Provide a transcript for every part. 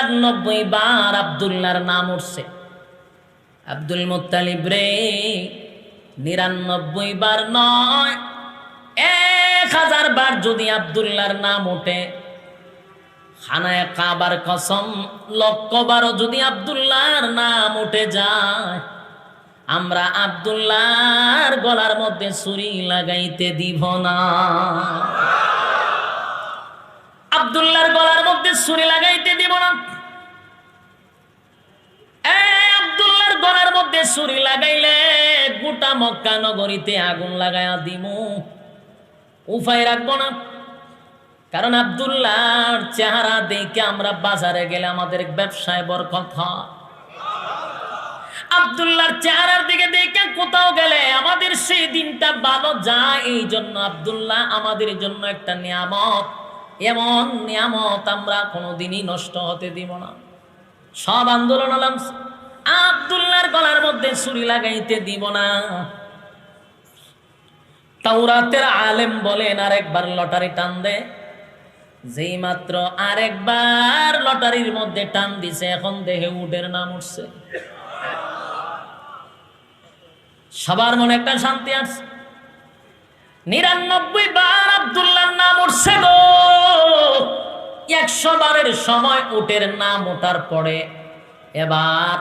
99 বার আব্দুল্লাহর নাম উঠছে। Abdul Muttalib রে 99 বার নয়, 1000 বার যদি আব্দুল্লাহর নাম ওঠে, খানায়ে কাবার কসম 1,00,000 বারও যদি আব্দুল্লাহর নাম উঠে যায়, আমরা আব্দুল্লাহর গলার মধ্যে ছুরি লাগাইতে দিব না। আব্দুল্লাহর গলার মধ্যে ছুরি লাগাইতে দিব না। আব্দুল্লাহর গলার মধ্যে ছুরি লাগাইলে গোটা মক্কা নগরীতে আগুন লাগায়া দিমু, উপায় রাখবো না। কারণ আব্দুল্লাহর চেহারা দেখে আমরা বাজারে গেলে আমাদের ব্যবসায় বরকত হয়। আব্দুল্লাহর চেহারার দিকে দেখে কোথাও গেলে আমাদের সেই দিনটা ভালো যায়। এই জন্য আব্দুল্লাহ আমাদের জন্য একটা নিয়ামত, এমন নিয়ামত আমরা কোনোদিনই নষ্ট হতে দিব না। সব আন্দোলন হলাম, আব্দুল্লাহর গলার মধ্যে ছুরি লাগাইতে দিব না। তাওরাতের আলেম বলেন আরেকবার লটারি টান দে, যেই মাত্র আরেকবার লটারির মধ্যে টান দিছে, এখন দেহে উটের নাম উঠছে। সবার মনে একটা শান্তি আসছে। 99 বার আব্দুল্লাহর নাম উঠছে গো। 100 বারের সময় উটের নাম ওঠার পরে এবার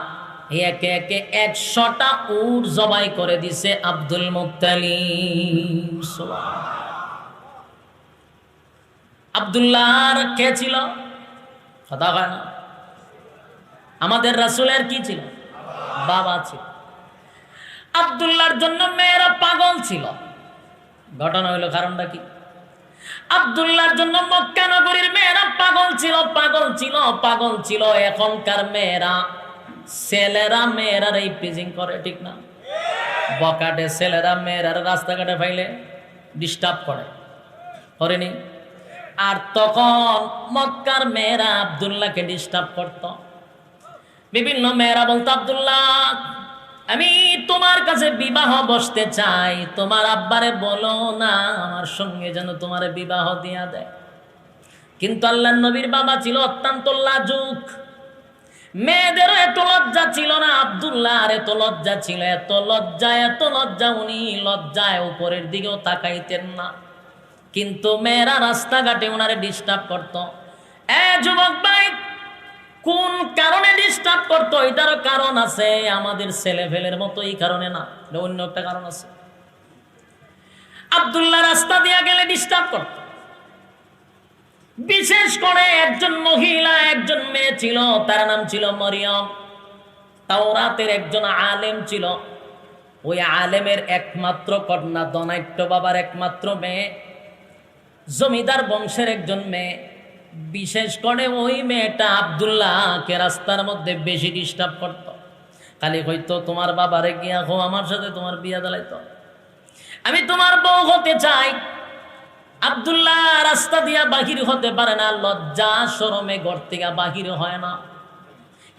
একে একে 100টা উট জবাই করে দিছে আব্দুল মুত্তালিব। আব্দুল্লাহর কে ছিল? কথা হয় না। আমাদের রাসূলের কি ছিল? বাবা ছিল। আব্দুল্লাহর জন্য মেয়েরা পাগল ছিল। ঘটনা হইল, কারণটা কি? আব্দুল্লাহর জন্য মক্কা নগরীর মেয়েরা পাগল ছিল, পাগল ছিল, পাগল ছিল। এখনকার মেয়েরা, ছেলেরা মেয়েরা এই প্রিজিং করে, ঠিক না? বকাটে ছেলেরা মেয়েরা রাস্তাঘাটে পাইলে ডিস্টার্ব করে, করেনি? আর তখন মক্কার মেয়েরা আব্দুল্লাহকে ডিস্টার্ব করত। বিভিন্ন মেয়েরা বলতো, আব্দুল্লাহ আমি তোমার কাছে বিবাহ বসতে চাই, তোমার আব্বারে বলো না আমার সঙ্গে যেন তোমার বিবাহ দিয়া দেয়। কিন্তু আল্লাহর নবীর বাবা ছিল অত্যন্ত লাজুক, মেয়েদেরও এত লজ্জা ছিল না। আব্দুল্লাহর এত লজ্জা ছিল, এত লজ্জা, এত লজ্জা, উনি লজ্জায় উপরের দিকেও তাকাইতেন না। কিন্তু মেয়েরা রাস্তাঘাটে ওনারে ডিস্টার্ব করত। যুবক ভাই, কোন কারণে ডিস্টার্ব করতো? এটারও কারণ আছে, আমাদের ছেলে ফেলের মতো এই কারণে না, অন্য একটা কারণ আছে। আব্দুল্লাহ রাস্তা দিয়া গেলে ডিস্টার্ব করত। বিশেষ করে একজন মহিলা, একজন মেয়ে ছিল, তার নাম ছিল মরিয়ম। তাওরাতের একজন আলেম ছিল। ওই আলেমের একমাত্র কন্যা, ধনাঢ্য বাবার একমাত্র মেয়ে, জমিদার বংশের একজন মেয়ে। বিশেষ করে ওই মেয়েটা আব্দুল্লাহকে রাস্তার মধ্যে বেশি ডিস্টার্ব করত। খালি হয়তো তোমার বাবারে গিয়া হো আমার সাথে তোমার বিয়া দিলাইতো, আমি তোমার বউ হতে চাই। আব্দুল্লাহ রাস্তা দিয়া বাহির হতে পারে না, লজ্জা শরমে ঘর থেকে বাহির হয় না।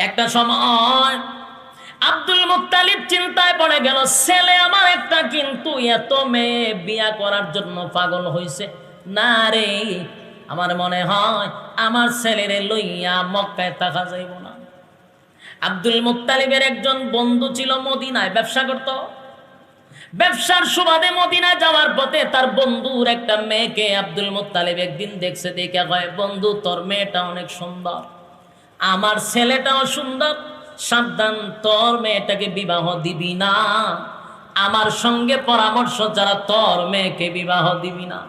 একটা সময় আব্দুল মুত্তালিব চিন্তায় পড়ে গেল, ছেলে আমার একটা, কিন্তু এত মেয়ে বিয়া করার জন্য পাগল হইছে না রে। আমার মনে হয় আমার ছেলেরে লইয়া মক্কায় থাকা যাইব না। আব্দুল মুত্তালিবের একজন বন্ধু ছিল, মদিনায় ব্যবসা করত। ব্যবসার সুবাদে মদিনায় যাওয়ার পথে তার বন্ধুর একটা মেয়েকে আব্দুল মুত্তালিব একদিন দেখছে। দেখে কয়, বন্ধু তোর মেয়েটা অনেক সুন্দর, আমার ছেলেটাও সুন্দর, সাবধান তোর মেয়েটাকে বিবাহ দিবি না, আমার সঙ্গে পরামর্শ ছাড়া তোর মেয়েকে বিবাহ দিবি না।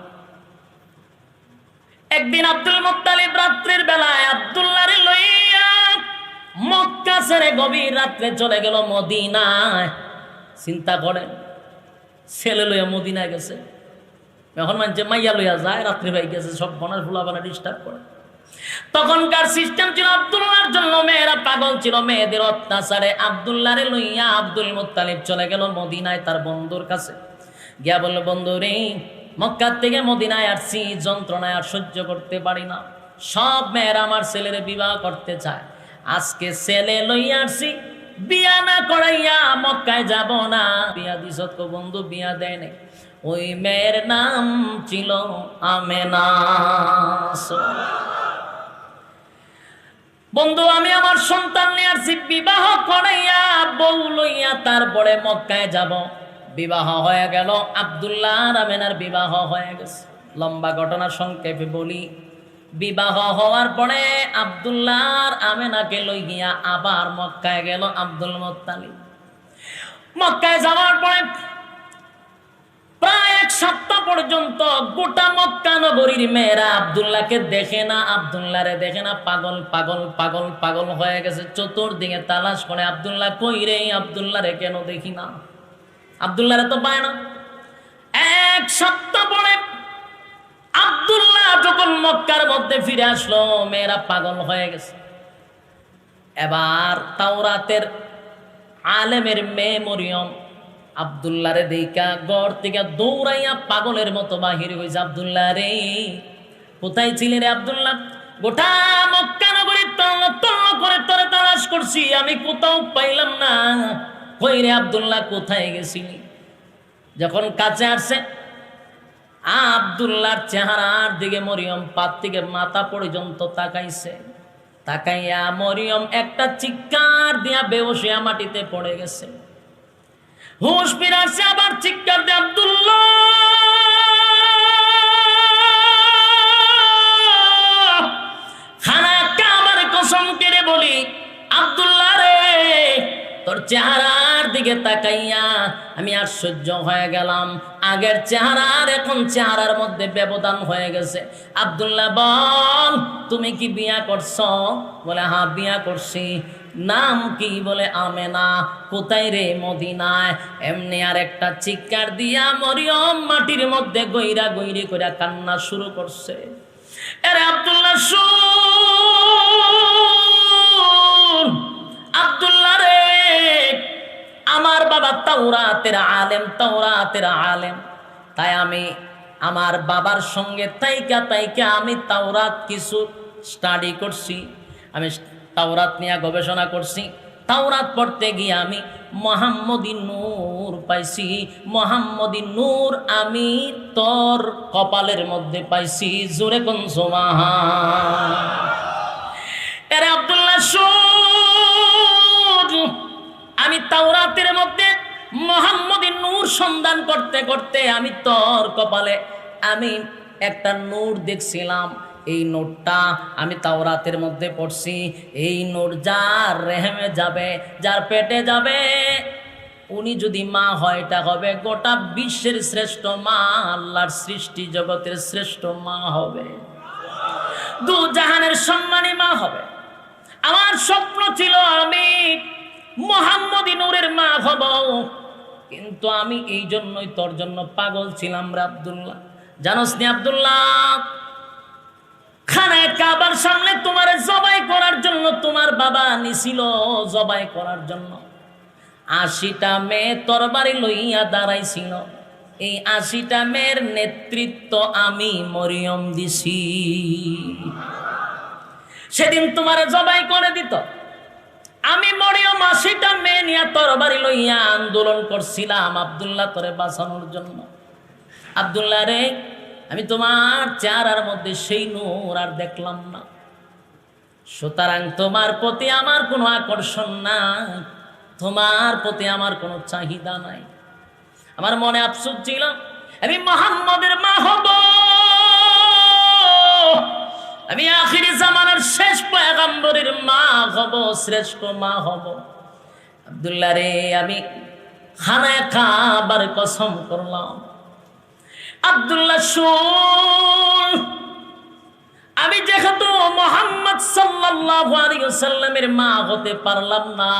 একদিন আব্দুল মুত্তালিব রাত্রির বেলায় আব্দুল্লাহরে লইয়া মক্কা ছেড়ে গভীর রাত্রে চলে গেল মদিনায়। চিন্তা করেন, ছেলে লইয়া মদিনায় গেছে। এখন মানছে মাইয়া লইয়া যায়, রাত্রি ভাই গেছে, সব বনার ফুলা বানা ডিস্টার্ব করে। তখনকার সিস্টেম ছিল, আব্দুল্লাহর জন্য মেয়েরা পাগল ছিল, মেয়েদের অত্যাচারে আব্দুল্লাহরে লইয়া আব্দুল মুত্তালিব চলে গেল মদিনায় তার বন্ধুর কাছে। গিয়া বলল, বন্ধু রে, মক্কার থেকে মদিনায় আসছি, যন্ত্রণায় আর সহ্য করতে পারি না, সব মেয়েরা আমার ছেলের বিবাহ করতে চায়, আজকে ছেলে লইয়া আসছি, বিয়া না করাইয়া মক্কায় যাব না। বিয়া দিস? বন্ধু বিয়া দেয় নাই। ওই মেয়ের নাম ছিল আমেনা। বন্ধু, আমি আমার সন্তান নিয়ে আসছি, বিবাহ করাইয়া বউ লইয়া তারপরে মক্কায় যাব। বিবাহ হয়ে গেল, আব্দুল্লাহ আর আমেনার বিবাহ হয়ে গেছে। লম্বা ঘটনা সংক্ষেপে বলি, বিবাহ হওয়ার পরে আব্দুল্লাহ আর আমেনাকে লই গিয়া আবার মক্কায় গেল আব্দুল মুত্তালিব। মক্কায় যাওয়ার পরে প্রায় 1 সপ্তাহ পর্যন্ত গোটা মক্কা নগরীর মেয়েরা আব্দুল্লাহকে দেখে না, আব্দুল্লাহরে দেখে না। পাগল পাগল পাগল পাগল হয়ে গেছে, চতুর্দিকে তালাশ করে আব্দুল্লাহ কই রে, আব্দুল্লাহরে কেন দেখি না, আব্দুল্লাহরে তো পায় না। 1 সপ্তাহ পরে আব্দুল্লাহ যখন মক্কার মধ্যে ফিরে আসলো, মেয়েরা পাগল হয়ে গেছে। এবার তাওরাতের আলেমের মেয়ে মরিয়ম আব্দুল্লাহরে দেখা গড় থেকে দৌড়াইয়া পাগলের মতো বাহির হয়েছে। আব্দুল্লাহ রে, কোথায় ছিলি রে আব্দুল্লাহ? গোটা মক্কা নগরী তন্ন তন্ন করে তোরে তালাশ করছি, আমি কোথাও পাইলাম না। কই রে আব্দুল্লাহ, কোথায় গেছিলি? যখন কাছে আসছে, আব্দুল্লাহর চেহারার দিকে মরিয়ম পাত থেকে মাথা পর্যন্ত তাকাইছে। তাকাইয়া মরিয়ম একটা চিৎকার দিয়া বেহুশিয়া মাটিতে পড়ে গেছে। হুশ ফিরাছে, আবার চিৎকার দিয়ে আব্দুল্লাহ, খানা কাবার কসম কেড়ে বলি আব্দুল্লাহ রে, তোর চেহারার দিকে তাকাইয়া আমি আশ্চর্য হয়ে গেলাম। আগের চেহারা আর এখন চেহারার মধ্যে ব্যবধান হয়ে গেছে। আব্দুল্লাহ বল, তুমি কি বিয়া করছো? বলে হ্যাঁ বিয়া করছি। নাম কি? বলে আমেনা। কোথায় রে? মদিনায়। এমনি আর একটা চিৎকার দিয়া মরিয়ম মাটির মধ্যে গইরা গইরি করে কান্না শুরু করছে। আরে আব্দুল্লাহ শুন, আব্দুল্লাহ রে, আমার বাবা তাওরাতের আলেম, তাওরাতের আলেম। তাই আমি আমার বাবার সঙ্গে তাইকা আমি তাওরাত কিছু স্টাডি করছি, আমি তাওরাত নিয়ে গবেষণা করছি। তাওরাত পড়তে গিয়ে আমি মুহাম্মদী নূর পাইছি। মুহাম্মদী নূর আমি তোর কপালের মধ্যে পাইছি। জোরে কোন সুবহান। আরে আব্দুল্লাহ শুন, আমি তাওরাতের মধ্যে মুহাম্মদী নূর সন্ধান করতে করতে আমি তোর কপালে আমি একটা নূর দেখছিলাম। এই নোটটা আমি তাওরাতের মধ্যে পড়ছি। এই নূর যার রেহেমে যাবে, যার পেটে যাবে, উনি যদি মা হয়, এটা হবে গোটা বিশ্বের শ্রেষ্ঠ মা, আল্লাহর সৃষ্টি জগতের শ্রেষ্ঠ মা হবে, দু জাহানের সম্মানী মা হবে। আমার স্বপ্ন ছিল আমি মুহাম্মদী নূরের মা হব, কিন্তু আমি এই জন্যই তোর জন্য পাগল ছিলাম রে আব্দুল্লাহ। জানোস নি আব্দুল্লাহ, খানায় কাবার সামনে তোমার জবাই করার জন্য তোমার বাবা নিছিল, জবাই করার জন্য 80টা মেয়ে তরবারি লইয়া দাঁড়াইছিল। এই 80টা মেয়ের নেতৃত্ব আমি মরিয়ম দিছি। সেদিন তোমার জবাই করে দিত, আমি মরিয়ম 80টা মেয়ে নিয়ে তরবারি লইয়া আন্দোলন করছিলাম আব্দুল্লাহ তোরে বাঁচানোর জন্য। আব্দুল্লাহ রে, আমি তোমার চেহারার মধ্যে সেই নূর আর দেখলাম না, সুতরাং তোমার প্রতি আমার কোনো আকর্ষণ নাই, তোমার প্রতি আমার কোনো চাহিদা নাই। আমার মনে আফসোস ছিল, আমি মুহাম্মদের মা হব, আমি আখিরি জামানার শেষ পয়গম্বরের মা হব, শ্রেষ্ঠ মা হব। আব্দুল্লাহ রে, আমি খানায় কাবার কসম করলাম। আব্দুল্লাহ শুন, আমি যেহেতু মুহাম্মদ সাল্লাল্লাহু আলাইহি ওয়াসাল্লামের মা হতে পারলাম না,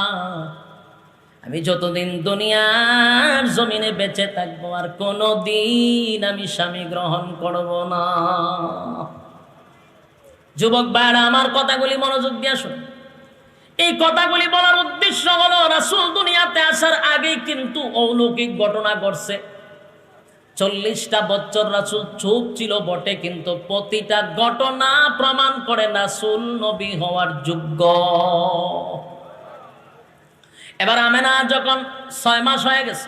আমি যতদিন দুনিয়ার জমিনে বেঁচে থাকবো আর কোনোদিন আমি স্বামী গ্রহণ করব না। যুবক ভাইরা, আমার কথাগুলি মনোযোগ দিয়ে শুন। এই কথাগুলি বলার উদ্দেশ্য হলো, রাসূল দুনিয়াতে আসার আগেই কিন্তু অলৌকিক ঘটনা ঘটছে। 40টা বছর রাসূল চুপ ছিল বটে, কিন্তু প্রতিটা ঘটনা প্রমাণ করে রাসূল নবী হওয়ার যোগ্য। এবার আমেনা যখন 6 মাস হয়ে গেছে,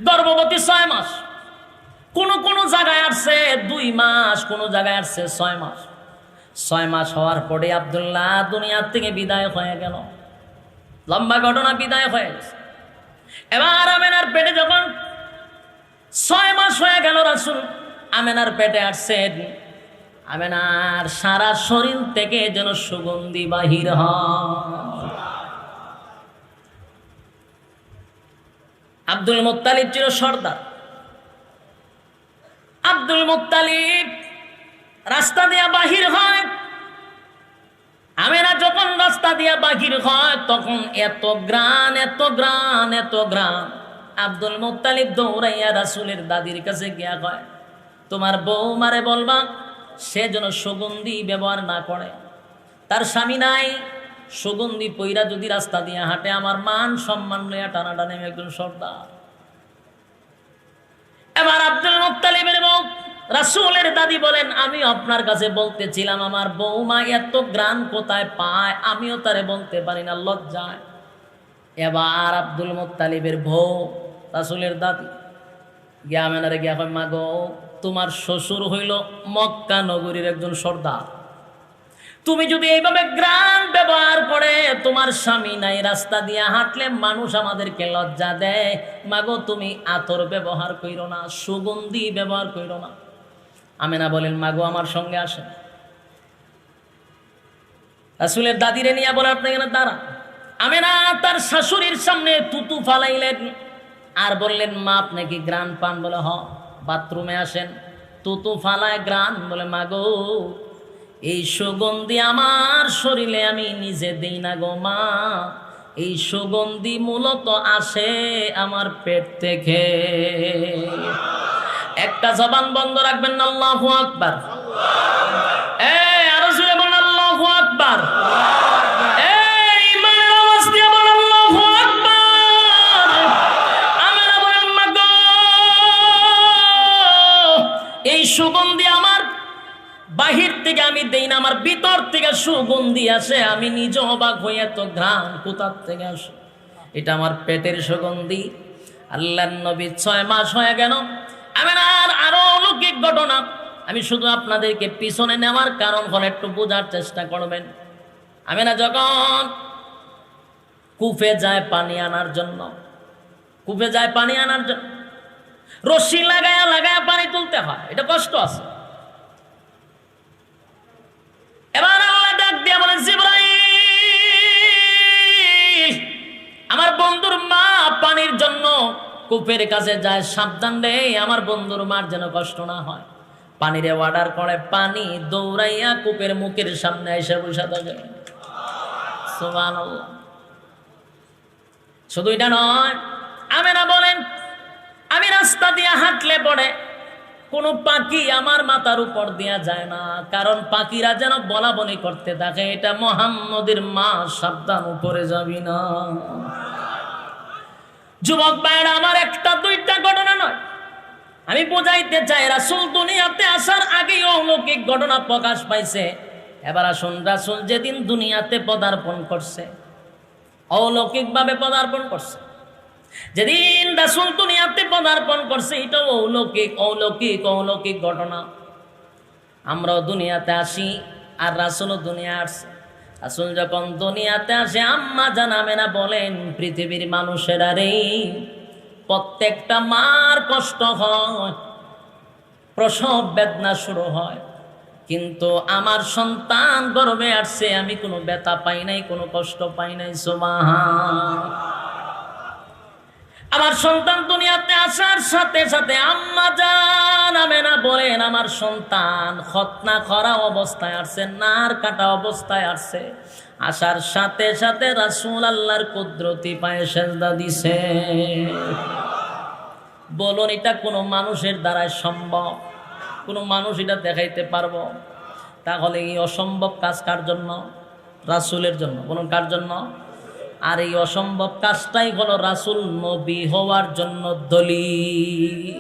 গর্ভবতী 6 মাস, কোন জায়গায় আসছে 2 মাস, কোন জায়গায় আসছে 6 মাস। 6 মাস হওয়ার পরে আব্দুল্লাহ দুনিয়া থেকে বিদায় হয়ে গেল। লম্বা ঘটনা, বিদায় হয়ে গেছে। এবার আমেনার পেটে যখন 6 মাস হয়ে গেল, রাসূল আমেনার পেটে আসছেন। আমেনার সারা শরীর থেকে যেন সুগন্ধি বাহির হয়। আব্দুল মুত্তালিব ছিল সর্দার। আব্দুল মুত্তালিব রাস্তা দিয়া বাহির হয়। আমেনা যখন রাস্তা দিয়া বাহির হয় তখন এত গ্রান, এত গ্রান, এত গ্রান। আব্দুল মুত্তালিব দৌড়াইয়া রাসূলের দাদির কাছে গিয়া কয়, তোমার বৌমারে বলবা সে যেন সুগন্ধি ব্যবহার না করে। তার স্বামী নাই, সুগন্ধি পইরা যদি রাস্তা দিয়ে হাঁটে আমার মান সম্মান লইয়া টানাটানি একজন সর্দার। এবার আব্দুল মুত্তালিবের বউ রাসূলের দাদি বলেন, আমি আপনার কাছে বলতেছিলাম আমার বৌমা এত গ্রান কোথায় পায়, আমিও তারে বলতে পারি না, লজ্জায়। এবার আব্দুল মুত্তালিবের বউ রাসূলের দাদি গিয়া আমেনারে গিয়া কয়, মা গো, তোমার শ্বশুর হইল মক্কা নগরীর একজন সর্দার। তুমি যদি এইভাবে গ্রান ব্যবহার করে, তোমার স্বামী নাই, রাস্তা দিয়া হাঁটলে মানুষ আমাদেরকে লজ্জা দেয়। মাগো, তুমি আতর ব্যবহার কইরো না, সুগন্ধি ব্যবহার কইরো না। আমেনা বলেন, মাগো আমার সঙ্গে আসেন। রাসূলের দাদিরে নিয়ে বলে, আপনি এখানে দাঁড়ান। আমেনা তার শাশুড়ির সামনে তুতু ফালাইলেন আর বললেন, মা আপনি কি গ্রান পান? বলে হ। বাথরুমে আসেন। তুতু ফালায় গ্রান। বলে, মাগো এই সুগন্ধি আমার শরীরে আমি নিজে দেই না গো মা, এই সুগন্ধি মূলত আসে আমার পেট থেকে। একটা জবান বন্ধ রাখবেন না, আল্লাহু আকবার। আরো জোরে বলেন আল্লাহু আকবার। ঈমানের আওয়াজ দিয়ে বলেন আল্লাহু আকবার। আমরা বলেন, মাগো এই সুগন্ধি আমার বাহির থেকে আমি দেই না, আমার ভিতর থেকে সুগন্ধি আসে। আমি নিজে অবাক হয়ে, তো ঘ্রাণ কোথার থেকে আসে? এটা আমার পেটের সুগন্ধি। আল্লাহর নবী 6 মাস হয়ে গেল। আমেনার আরো অলৌকিক ঘটনা আমি শুধু আপনাদেরকে পিছনে নেওয়ার কারণ হলে একটু বোঝার চেষ্টা করবেন। আমেনা যখন কূপে যায় পানি আনার জন্য, কূপে যায় পানি আনার জন্য রশি লাগায়া লাগায়া পানি তুলতে হয়, এটা কষ্ট আছে। এবার আল্লাহ ডাক দিয়া বলেন, জিবরাইল আমার বন্ধুর মা পানির জন্য কূপের কাছে যায়, সাবধান রে আমার বন্ধুর মার যেন কষ্ট না হয়। পানিরে অর্ডার করে, পানি দৌড়াইয়া কূপের মুখের সামনে এসে বসে থাকে। সুবহানাল্লাহ। শুধু এটা নয়, আমেনা বলেন আমি রাস্তা দিয়ে হাঁটলে পড়ে কোনো পাখি আমার মাথার উপর দিয়া যায় না, কারণ পাখিরা যেন বলা বলি করতে থাকে, এটা মুহাম্মদের মা, সাবধান উপরে যাবি না। যুবক ভাইরা আমার, একটা দুইটা ঘটনা নয়, আমি বোঝাইতে চাই রাসূল দুনিয়াতে আসার আগেই অলৌকিক ঘটনা প্রকাশ পাইছে। এবার আসুন, রাসূল যেদিন দুনিয়াতে পদার্পণ করছে, অলৌকিক ভাবে পদার্পণ করছে। যেদিন রাসূল দুনিয়াতে পদার্পণ করছে, এটা অলৌকিক অলৌকিক অলৌকিক ঘটনা। আমরাও দুনিয়াতে আসি আর রাসূলও দুনিয়া আসছে। রাসূল যখন দুনিয়াতে আসে, আম্মা জান আমেনা বলেন, পৃথিবীর মানুষেরা রে, প্রত্যেকটা মার কষ্ট হয়, প্রসব বেদনা শুরু হয়, কিন্তু আমার সন্তান গর্ভে আসছে, আমি কোনো ব্যথা পাই নাই, কোনো কষ্ট পাই নাই। সুবহান। আমার সন্তান দুনিয়াতে আসার সাথে সাথে আম্মা জান আমেনা বলেন, আমার সন্তান খতনা করা অবস্থায় আসছে, নার কাটা অবস্থায় আসছে। আসার সাথে সাথে রাসূল আল্লাহর কুদরতি পায়ে সেজদা দিছে। বলুন, এটা কোনো মানুষের দ্বারাই সম্ভব? কোনো মানুষ এটা দেখাইতে পারবো? তাহলে এই অসম্ভব কাজ কার জন্য? রাসূলের জন্য। বলুন, কার জন্য? আর এই অসম্ভব কাজটাই হলো রাসূল নবী হওয়ার জন্য দলিল।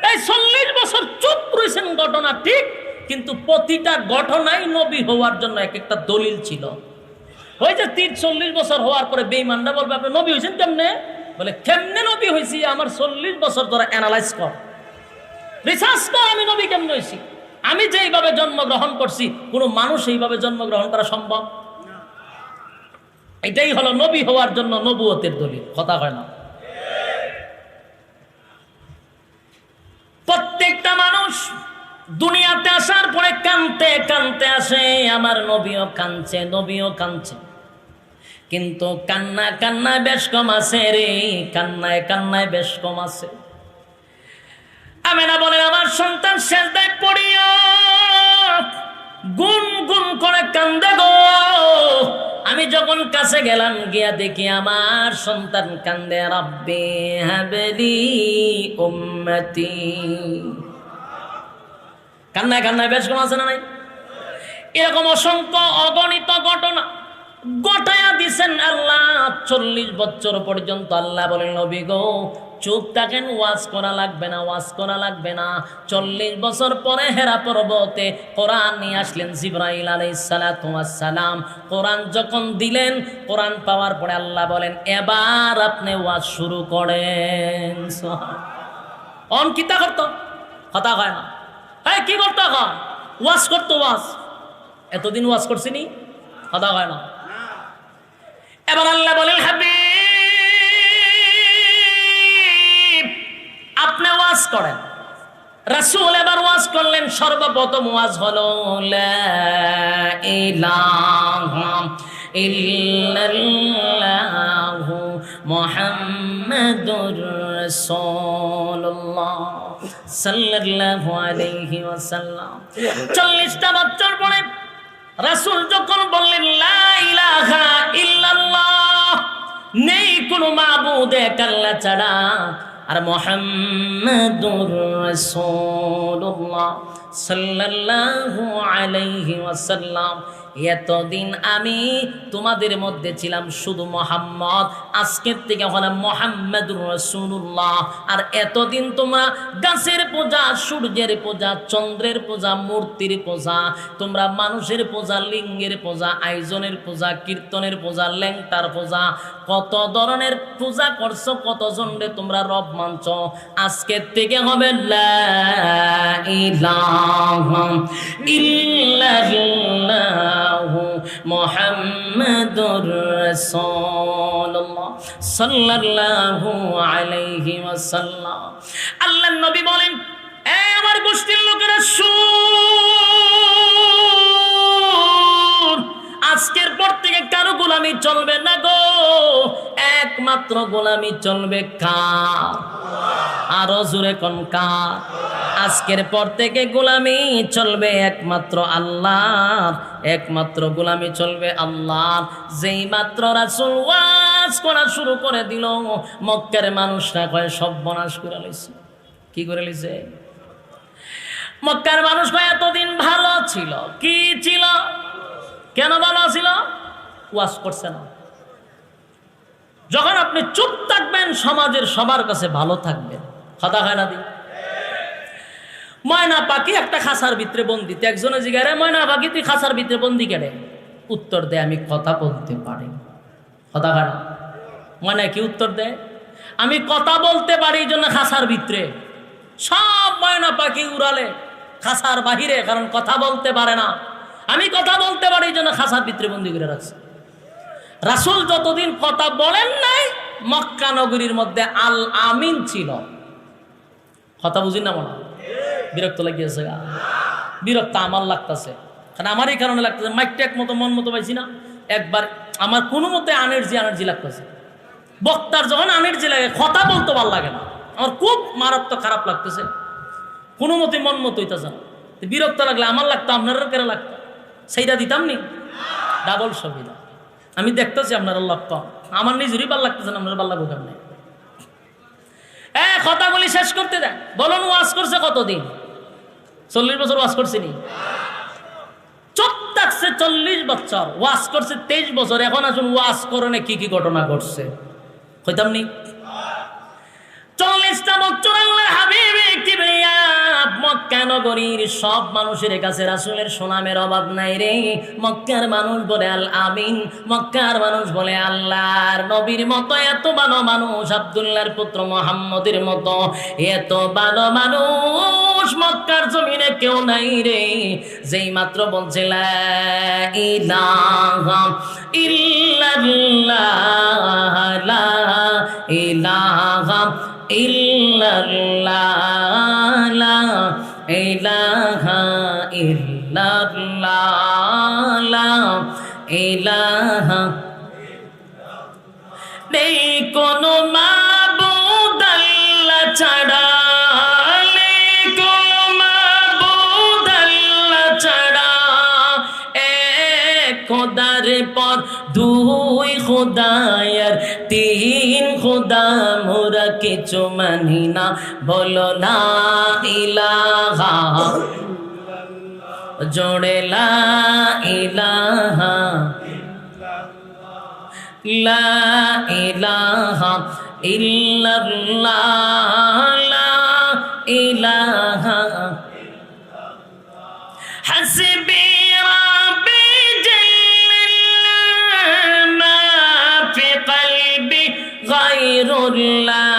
এই 40 বছর চুপ রয়েছেন, ঘটনা ঠিক, কিন্তু প্রতিটা ঘটনাই নবী হওয়ার জন্য এক একটা দলিল ছিল। ওই যে 40 বছর হওয়ার পরে বেঈমানরা বলবে, আপনি নবী হয়েছেন কেমনে? বলে, কেমনে নবী হয়েছি? আমার 40 বছর ধরে অ্যানালাইজ কর, রিসার্চ কর, আমি নবী কেমনে হয়েছি। আমি যেইভাবে জন্মগ্রহণ করছি কোনো মানুষ এইভাবে জন্মগ্রহণ করা সম্ভব? এটাই হলো নবী হওয়ার জন্য নবুয়তের দলিল, কথা হয় না? প্রত্যেকটা মানুষ দুনিয়াতে আসার পরে কানতে কানতে আসে, আমার নবীও কানছে, নবীও কানছে, কিন্তু কান্না কান্নায় বেশ কম আছে রে, কান্নায় কান্নায় বেশ কম আছে। আমেনা বলেন, আমার সন্তান সেজদায় পড়িয়া গুন গুন করে কান্দে গো। আমি যখন কাছে গেলাম, গিয়া দেখি আমার সন্তান কান্দে, রাব্বি হাবলি উম্মতি। কান্নায় কান্নায় বেশ কম আছে না নাই? এরকম অসংখ্য অগণিত ঘটনা ঘটায়া দিছেন আল্লাহ। 40 বছর পর্যন্ত আল্লাহ বলেন, নবী গো চুপ থাকেন, ওয়াজ করা লাগবে না, ওয়াজ করা লাগবে না। 40 বছর পরে হেরা পর্বতে কোরআন নিয়ে আসলেন জিবরাইল আলাইহিস সালাতু ওয়াস সালাম। কোরআন যখন দিলেন, কোরআন পাওয়ার পরে আল্লাহ বলেন, এবার আপনি ওয়াজ শুরু করেন। অন কিতা করতো? কথা হয় না। হ্যাঁ, কি করতো? ওয়াজ করতো, ওয়াজ। এতদিন ওয়াজ করছিনি, কথা হয় না। এবার আল্লাহ বলেন, হাবিব আপনি ওয়াজ করেন। রাসূল এবার ওয়াজ করলেন। সর্বপ্রথম ওয়াজ হলো লা ইলাহা ইল্লাল্লাহু মুহাম্মাদুর রাসূলুল্লাহ সাল্লাল্লাহু আলাইহি ওয়াসাল্লাম। 40টা বছর পরে রাসূল যখন বললেন লা ইলাহা ইল্লাল্লাহ, নেই কোনো মাবুদ এক আল্লাহ ছাড়া, আর মুহাম্মাদুর রাসূলুল্লাহ সাল্লাল্লাহু আলাইহি ওয়াসাল্লাম, এতদিন আমি তোমাদের মধ্যে ছিলাম শুধু মোহাম্মদ, আজকের থেকে হলাম মুহাম্মাদুর রাসূলুল্লাহ। আর এতদিন তোমরা গাছের পূজা, সূর্যের পূজা, চন্দ্রের পূজা, মূর্তির পূজা, তোমরা মানুষের পূজা, লিঙ্গের পূজা, আয়োজনের পূজা, কীর্তনের পূজা, ল্যাংটার পূজা, কত ধরনের পূজা করছো, কতজনরে তোমরা রব মানছ। আজকের থেকে হবে লা ইলাহা ইল্লাল্লাহু মুহাম্মাদুর রাসূলুল্লাহ সাল্লাল্লাহু আলাইহি ওয়াসাল্লাম। আল্লাহর নবী বলেন, এ আমার গোষ্ঠীর লোকেরা শুন, আজকের পর থেকে কারো গোলামি চলবে না গো, একমাত্র গোলামি চলবে কার? আরো জোরে কোন কার? আজকের পর থেকে গোলামি চলবে একমাত্র আল্লাহর, একমাত্র গোলামি চলবে আল্লাহর। যেই মাত্র রাসূল ওয়াজ করা শুরু করে দিল, মক্কার মানুষরা কয় সর্বনাশ করে লইছে। কি করে লইছে? মক্কার মানুষ কয় এতদিন ভালো ছিল। কি ছিল? কেন ভালো ছিল? ওয়াজ করছে না। যখন আপনি চুপ থাকবেন, সমাজের সবার কাছে ভালো থাকবেন, কথা হয় না? দি ময়না পাখি একটা খাঁচার ভিতরে বন্দি, একজনে জিজ্ঞাসা, ময়না পাখি তুই খাঁচার ভিতরে বন্দি কেন? উত্তর দেয়, আমি কথা বলতে পারি। কথা হয় না? ময়না কি উত্তর দেয়? আমি কথা বলতে পারি এই জন্য খাঁচার ভিতরে। সব ময়না পাখি উড়ালে খাঁচার বাহিরে, কারণ কথা বলতে পারে না। আমি কথা বলতে পারি এই জন্য খাঁচার ভিতরে বন্দি করে রাখছে। রাসূল যতদিন কথা বলেন নাই, মক্কা নগরীর মধ্যে আল আমিন ছিল। কথা বুঝি না? মনে বিরক্ত লাগিয়েছে? বিরক্ত আমার লাগতেছে, কারণ আমার এই কারণে লাগতেছে, মাইকটা এক মতো মন মতো পাইছি না। একবার আমার কোনো মতে এনার্জি লাগতেছে। বক্তার যখন এনার্জি লাগে, কথা বলতে ভালো লাগে না, আমার খুব মারাত্মক খারাপ লাগতেছে, কোনো মতে মন মতো হইতেছে না। বিরক্ত লাগলে আমার লাগতো, আপনারা কেরা লাগতো, সেইটা দিতাম নি। ডাবল সুবিধা। আমি দেখতেছি আপনারা লাভ কম, আমার নিজেরই ভাল লাগতেছে না, আপনারা ভাল লাগবে কেমন? কথাগুলি শেষ করতে দেন। বলুন, ওয়াজ করছে কতদিন? 40 বছর ওয়াজ করছিনি? চুপ থাকছে 40 বছর, ওয়াজ করছে 23 বছর। এখন আসুন ওয়াজ করণে কি কি ঘটনা ঘটছে কইতাম নি? 40টা বছর আল্লাহর হাবিব কিবরিয়া মক্কা নগরীর সব মানুষের কাছে রাসূলের সুনামের অভাব নাই রে। মক্কার মানুষ বলে আল আমিন, মক্কার মানুষ বলে আল্লাহর নবীর মতো এত ভালো মানুষ, আব্দুল্লাহর পুত্র মুহাম্মদের মতো এত ভালো মানুষ মক্কার জমিনে কেউ নাই রে। যেই মাত্র বলছে লা ইলাহা ইল্লাল্লাহ, লা ইলাহা ইল্লাল্লাহ, লা ইলাহা ইল্লাল্লাহ, লা ইলাহা, নেই কোনো মাবুদ আল্লাহ ছাড়া, নেই কোনো মাবুদ আল্লাহ ছাড়া, এক খোদার পর দুই খোদায়ার তিন খোদা মোরা কিছু মানি না, বলো লা ইলাহা, জোড়ে লা ইলাহা, লা ইলাহা ইল্লাল্লাহ, লা ইলাহা, হাসবি রাব্বি জাল্লাল্লাহ, মা ফি কলবি গায়রুল্লাহ,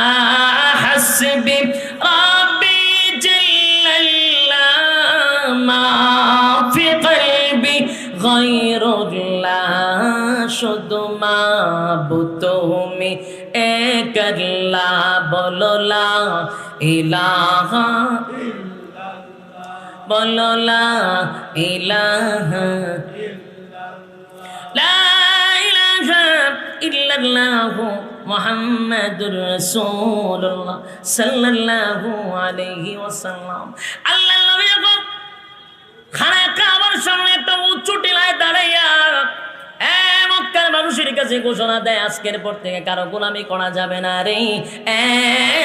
হাসবি রাব্বি জাল্লাল্লাহ, মা ফি কলবি গায়রুল্লাহ, শুধু মাবুদ তুমি এক আল্লাহ, বলো লা ইলাহা, বলো লা ইলাহা, লা ইলাহা ইল্লাল্লাহু মুহাম্মাদুর রাসূলুল্লাহ সাল্লাল্লাহু আলাইহি ওয়াসাল্লাম। আল্লাহর নবী যখন খানা কাবার সামনে একটা উঁচু টিলায় দাঁড়াইয়া মক্কার মানুষের কাছে ঘোষণা দেয়, আজকের পর থেকে কারো গোলামি করা যাবে না রে,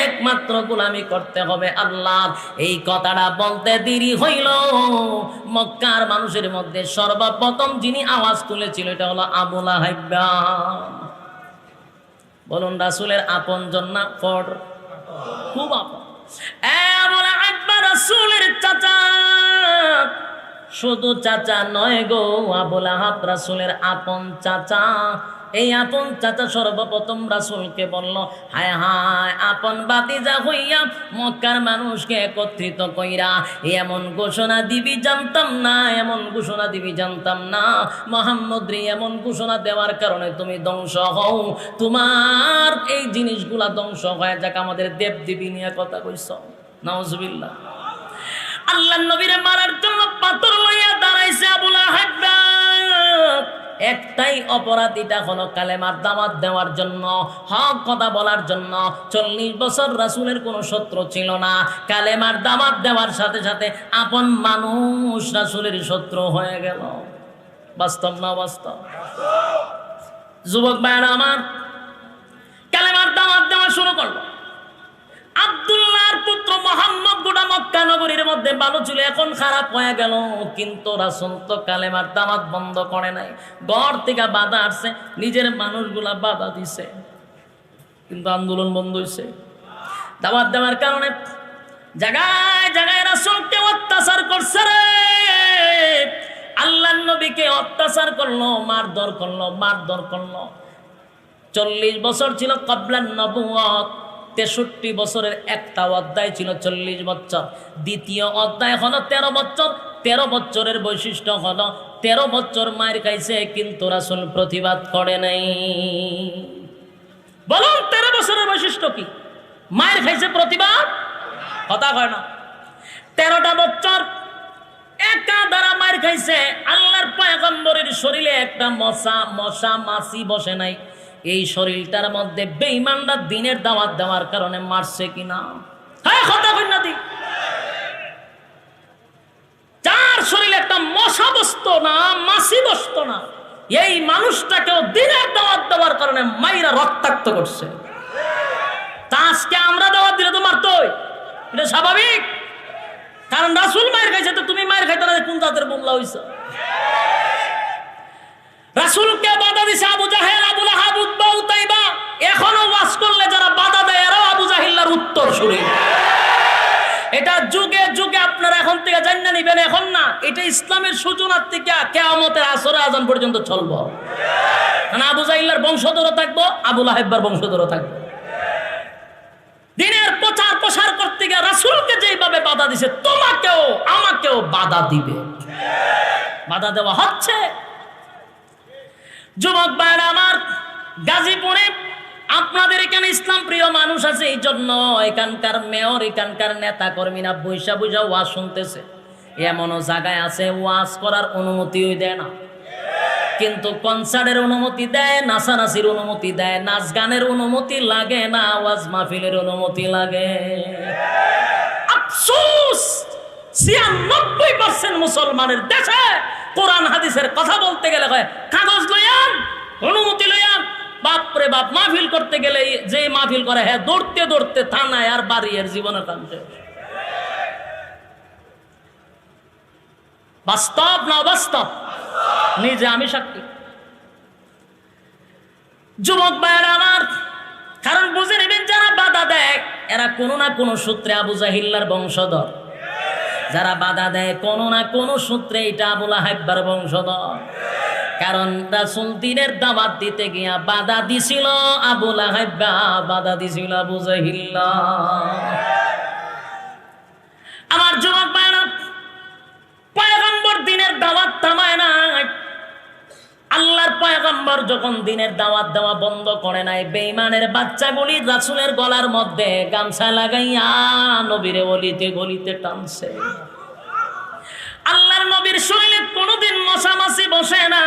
একমাত্র গোলামি করতে হবে আল্লাহ। এই কথাটা বলতে দেরি হইল, মক্কার মানুষের মধ্যে সর্বপ্রথম যিনি আওয়াজ তুলেছিল এটা হলো আবু লাহাব। বলুন রাসূলের আপনজন না পর? খুব আপন। আবু লাহাব রাসূলের চাচা, শুধু চাচা নয় গো, আবু লাহাব রাসূলের আপন চাচা। এই আপন চাচা সর্বপ্রথম রাসূলকে বলল, হায় হায় আপন ভাতিজা হইয়া মক্কার মানুষকে একত্রিত কইরা এমন ঘোষণা দিবি জানতাম না, এমন ঘোষণা দিবি জানতাম না। মুহাম্মদ রে এমন ঘোষণা দেওয়ার কারণে তুমি ধ্বংস হও, তোমার এই জিনিসগুলা ধ্বংস হয়ে যাক, আমাদের দেব দেবী নিয়ে কথা কইছ। নাউজুবিল্লাহ। আল্লাহর নবীরে মারার জন্য পাথর লইয়া দাঁড়াইছে আবু লাহাব। একটাই অপরাধ, এটা হলো কালেমার দাওয়াত দেওয়ার জন্য, হক কথা বলার জন্য। 40 বছর রাসূলের কোনো শত্রু ছিল না, কালেমার দাওয়াত দেওয়ার সাথে সাথে আপন মানুষ রাসূলের শত্রু হয়ে গেল। বাস্তব না বাস্তব? যুবক ভাইরা আমার, কালেমার দাওয়াত দেওয়া শুরু করলো। আব্দুল্লাহর পুত্র মুহাম্মদ গোটা মক্কা নগরীর মধ্যে ভালো ছিল, এখন খারাপ হয়ে গেল। কিন্তু রাসূল তো কালেমার দাওয়াত বন্ধ করে নাই। ঘর থেকে বাধা আসছে, নিজের মানুষগুলা বাধা দিছে, কিন্তু আন্দোলন বন্ধ হয়েছে। দাওয়াত দেওয়ার কারণে জায়গায় জায়গায় রাসূলকে অত্যাচার করছে রে। আল্লাহর নবীকে অত্যাচার করলো, মারধর করলো, মারধর করলো। 40 বছর ছিল ক্বাবলান নবুওয়াত, 63 বছরের একটা অধ্যায় ছিল 40 বছর। দ্বিতীয় অধ্যায় হলো 13 বছর। 13 বছরের বৈশিষ্ট্য হলো 13 বছর মার খাইছে, কিন্তু রাসূল প্রতিবাদ করে নাই। বলুন 13 বছরের বৈশিষ্ট্য কি? মার খাইছে, প্রতিবাদ কথা হয় না। 13টা বছর একা দ্বারা মার খাইছে। আল্লাহর পয়গম্বরের শরীরে একটা মশা মাছি বসে নাই। এই শরীরটার মধ্যে বেঈমানরা দ্বীনের দাওয়াত দেওয়ার কারণে মারছে কিনা? হ্যাঁ, কথা কই না দি। যার শরীরে একটা মশা বসতো না, মাছি বসতো না, এই মানুষটাকেও দ্বীনের দাওয়াত দেওয়ার কারণে মাইরা রক্তাক্ত করছে। তা আজকে আমরা দাওয়াত দিলে তো মারতই, এটা স্বাভাবিক। কারণ রাসূল মায়ের খাইছে, তো তুমি মায়ের খাইতে না, কোন জাতের বললা হইছ? রাসূলকে বাধা দিছে আবু জাহেল, আবু লাহাব, উতবা, উতাইবা। এখনো ওয়াজ করলে যারা বাধা দেয় এরাও আবু জাহিল্লার উত্তর শুনে। এটা যুগে যুগে নিবেন এখন না, এটা ইসলামের সূচনার থেকে কিয়ামতের আসরে আজান পর্যন্ত চলবো। কারণ আবু জাহিলের বংশধরও থাকবো, আবু লাহাবের বংশধরও থাকবো। দিনের প্রচার প্রসার করতে গিয়ে রাসূলকে যেভাবে বাধা দিছে, তোমাকেও আমাকেও বাধা দিবে, বাধা দেওয়া হচ্ছে। যুবক ভাইরা আমার, গাজীপুরে আপনাদের এখানে ইসলাম প্রিয় মানুষ আছে, এই জন্য এখানকার মেয়র, এখানকার নেতা কর্মীরা বৈশা বৈশা ওয়াজ শুনতেছে। এমনও জায়গায় আছে ওয়াজ করার অনুমতিও দেয় না, কিন্তু কনসার্টের অনুমতি দেয়, নাচানাচির অনুমতি দেয়, নাচ গানের অনুমতি লাগে না, ওয়াজ মাহফিলের অনুমতি লাগে। আফসোস, 96% মুসলমানের দেশে কোরআন হাদিসের কথা বলতে গেলে হয় কাগজ লইয়ান, অনুমতি লইয়ান। বাপরে বাপ, মাহফিল করতে গেলে যে মাহফিল করে হ্যাঁ দৌড়তে দৌড়তে থানায় আর বাড়ি, এর জীবনের টানছে। বাস্তব না বাস্তব? নিজে আমি সাক্ষী। যুবক ভাইয়েরা আমার, কারণ বুঝে নেবেন, যারা বাধা দেয় এরা কোনো না কোনো সূত্রে আবু জাহিল্লার বংশধর। যারা বাধা দেয় কোনো না কোনো সূত্রে এটা আবু লাহাবের বংশধর। কারণ রাসূল দ্বীনের দাওয়াত দিতে গিয়া বাধা দিছিল আবু লাহাব, বাধা দিছিল আবু জাহিল্লা। আমার যুবক ভাইরা, পয়গম্বর দ্বীনের দাওয়াত থামায় না। আল্লাহর পয়গম্বর যখন দ্বীনের দাওয়াত দেওয়া বন্ধ করে নাই, বেঈমানের বাচ্চাগুলি রাসূলের গলার মধ্যে গামছা লাগাইয়া নবীরে গলিতে গলিতে টানছে। আল্লাহর নবীর শরীরে কোনোদিন মশামাছি বসে না,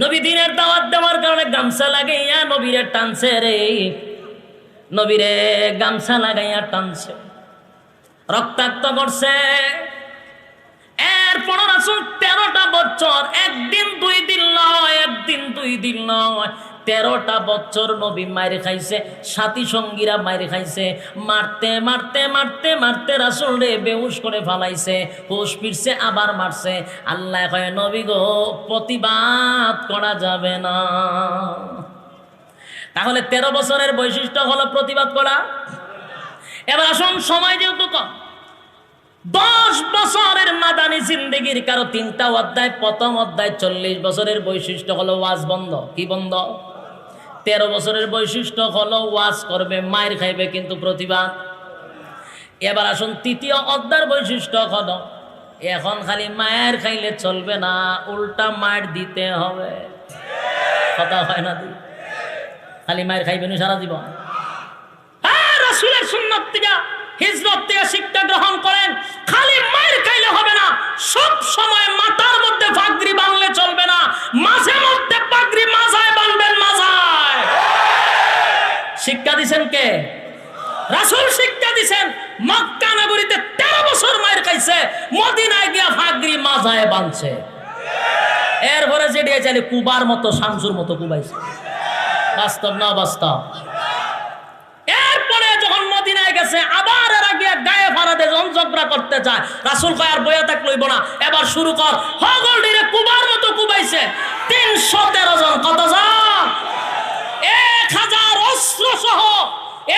নবী দ্বীনের দাওয়াত দেওয়ার কারণে গামছা লাগাইয়া নবীরে টানছে রে, নবীরে গামছা লাগাইয়া টানছে, রক্তাক্ত করছে। এরপর রাসূল 13টা বছর, একদিন দুই দিন নয়, একদিন দুই দিন নয়, 13টা বছর নবী মাইর খাইছে, সাথী সঙ্গীরা মাইর খাইছে, মারতে মারতে মারতে মারতে রাসূল রে বেহুশ করে ফালাইছে, হুশ ফিরছে আবার মারছে। আল্লাহ কয়, নবী গো, প্রতিবাদ করা যাবে না। তাহলে 13 বছরের বৈশিষ্ট্য হলো প্রতিবাদ করা। এবার আসুন, সময় যেহেতু কম, 10 বছরের মাদানী জিন্দেগির কারো 3টা অধ্যায়, প্রথম অধ্যায় 40 বছরের বৈশিষ্ট্য হলো ওয়াজ বন্ধ। কি বন্ধ? 13 বছরের বৈশিষ্ট্য হলো ওয়াজ করবে, মায়ের খাইবে, কিন্তু প্রতিবাদ। এবার আসুন, তৃতীয় অধ্যায়ের বৈশিষ্ট্য হলো এখন খালি মায়ের খাইলে চলবে না, উল্টা মায়ের দিতে হবে। কথা হয় না? খালি মায়ের খাইবেন সারা জীবন? হ্যাঁ, রাসূলের সুন্নাত থেকে, হিজরত থেকে শিক্ষা গ্রহণ করেন। খালি মায়ের খাইলে হবে না, সব সময় মাথার মধ্যে পাগড়ি বাঁধলে চলবে না, মাঝে মধ্যে পাগড়ি মাথায় বাঁধবেন, মাথায়। শিক্ষা দিছেন কে? রাসূল শিক্ষা দিছেন। মক্কা নগরীতে 13 বছর মায়ের খাইছে, মদিনায় গিয়া পাগড়ি মাথায় বাঁধছে। এরপরে যেটা চাইলে কুবার মতো, শামসুর মতো কুবাইছে। বাস্তব না বাস্তব? এরপরে যখন মদিনায় গেছে, আবার এরা গিয়ে গায়ে ফাড়াতে ঝগড়া করতে চায়। রাসূল কয়, আর বইয়া থাক লইব না, এবার শুরু কর। হগল ডিরে কুবার মতো কুবাইছে। 313 জন। কতজন? 1000 অস্ত্র সহ,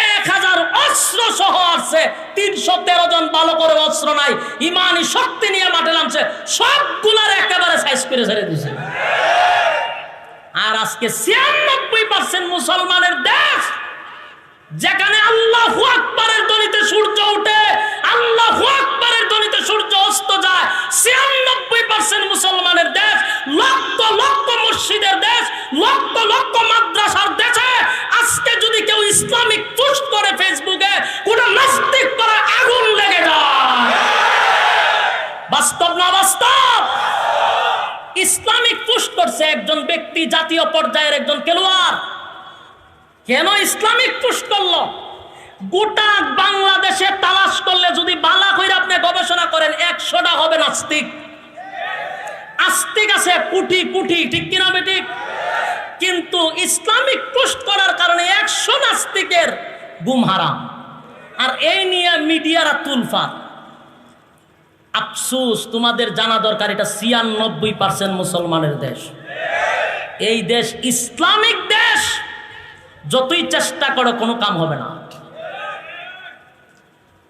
1000 অস্ত্র সহ আসছে। 313 জন ভালো করে অস্ত্র নাই, ইমানি শক্তি নিয়ে মাঠে নামছে, সবগুলার একেবারে সাইজ করে ছেড়ে দিছে। আর আজকে 96% মুসলমানের দেশ, যেখানে আল্লাহু আকবারের ধ্বনিতে সূর্য ওঠে, আল্লাহু আকবারের ধ্বনিতে সূর্য অস্ত যায়। 96% মুসলমানের দেশ, লক্ষ লক্ষ মসজিদের দেশ, লক্ষ লক্ষ মাদ্রাসার দেশে আজকে যদি কেউ ইসলামিক পোস্ট করে ফেসবুকে, কোন নাস্তিক করে আগুন লেগে যায়। বাস্তব না বাস্তব? ইসলামিক পোস্ট করছে একজন ব্যক্তি, জাতীয় পর্যায়ের একজন খেলোয়াড়। কেন ইসলামিক পোস্ট করলো? গোটা বাংলাদেশে তালাশ করলে যদি বালা কইরা আপনি গবেষণা করেন, 100টা হবে নাস্তিক। আস্তিক আছে কোটি কোটি, ঠিক কিনা বেঠিক? কিন্তু ইসলামিক পোস্ট করার কারণে 100 নাস্তিকের গুম হারাম। আর এই নিয়ে মিডিয়ারা তুলফা। আফসোস, তোমাদের জানা দরকার, এটা 96% মুসলমানের দেশ। এই দেশ ইসলামিক দেশ, যতই চেষ্টা করো কোনো কাম হবে না।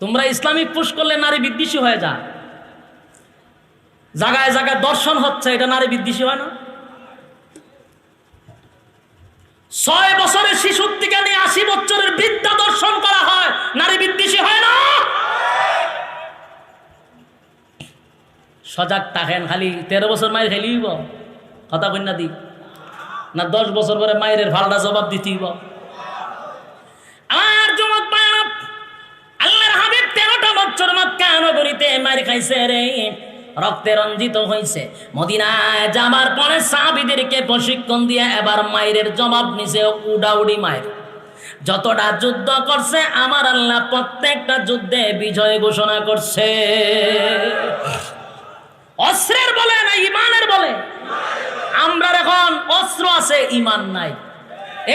তোমরা ইসলামিক পুশ করলে নারী বিদ্বেষী হয়ে যায়, জায়গায় জায়গায় দর্শন হচ্ছে, এটা নারী বিদ্বেষী হয় না? 6 বছরের শিশুর থেকে নিয়ে 80 বছরের বৃদ্ধা দর্শন করা হয়, নারী বিদ্বেষী হয় না? সজাগ থাকেন, খালি 13 বছর মায়ের খেলিব কথা কন্যা দি না 10 বছর পরে মায়ের ভালটা জবাব দিতেইব। আর যুবক ভাইরা, আল্লাহর হাবিব 13টা বছর মক্কা নগরীতে মার খাইছে রে, রক্তে রঞ্জিত হয়েছে। মদিনায় যাবার পরে সাহাবীদেরকে প্রশিক্ষণ দিয়ে এবার মায়ের জবাব নিছে, উডাউডি মায়ের। যতটা যুদ্ধ করছে আমার আল্লাহ প্রত্যেকটা যুদ্ধে বিজয় ঘোষণা করছে। অস্ত্রের বলে না ইমানের বলে? আমরা এখন অস্ত্র আছে, ইমান নাই।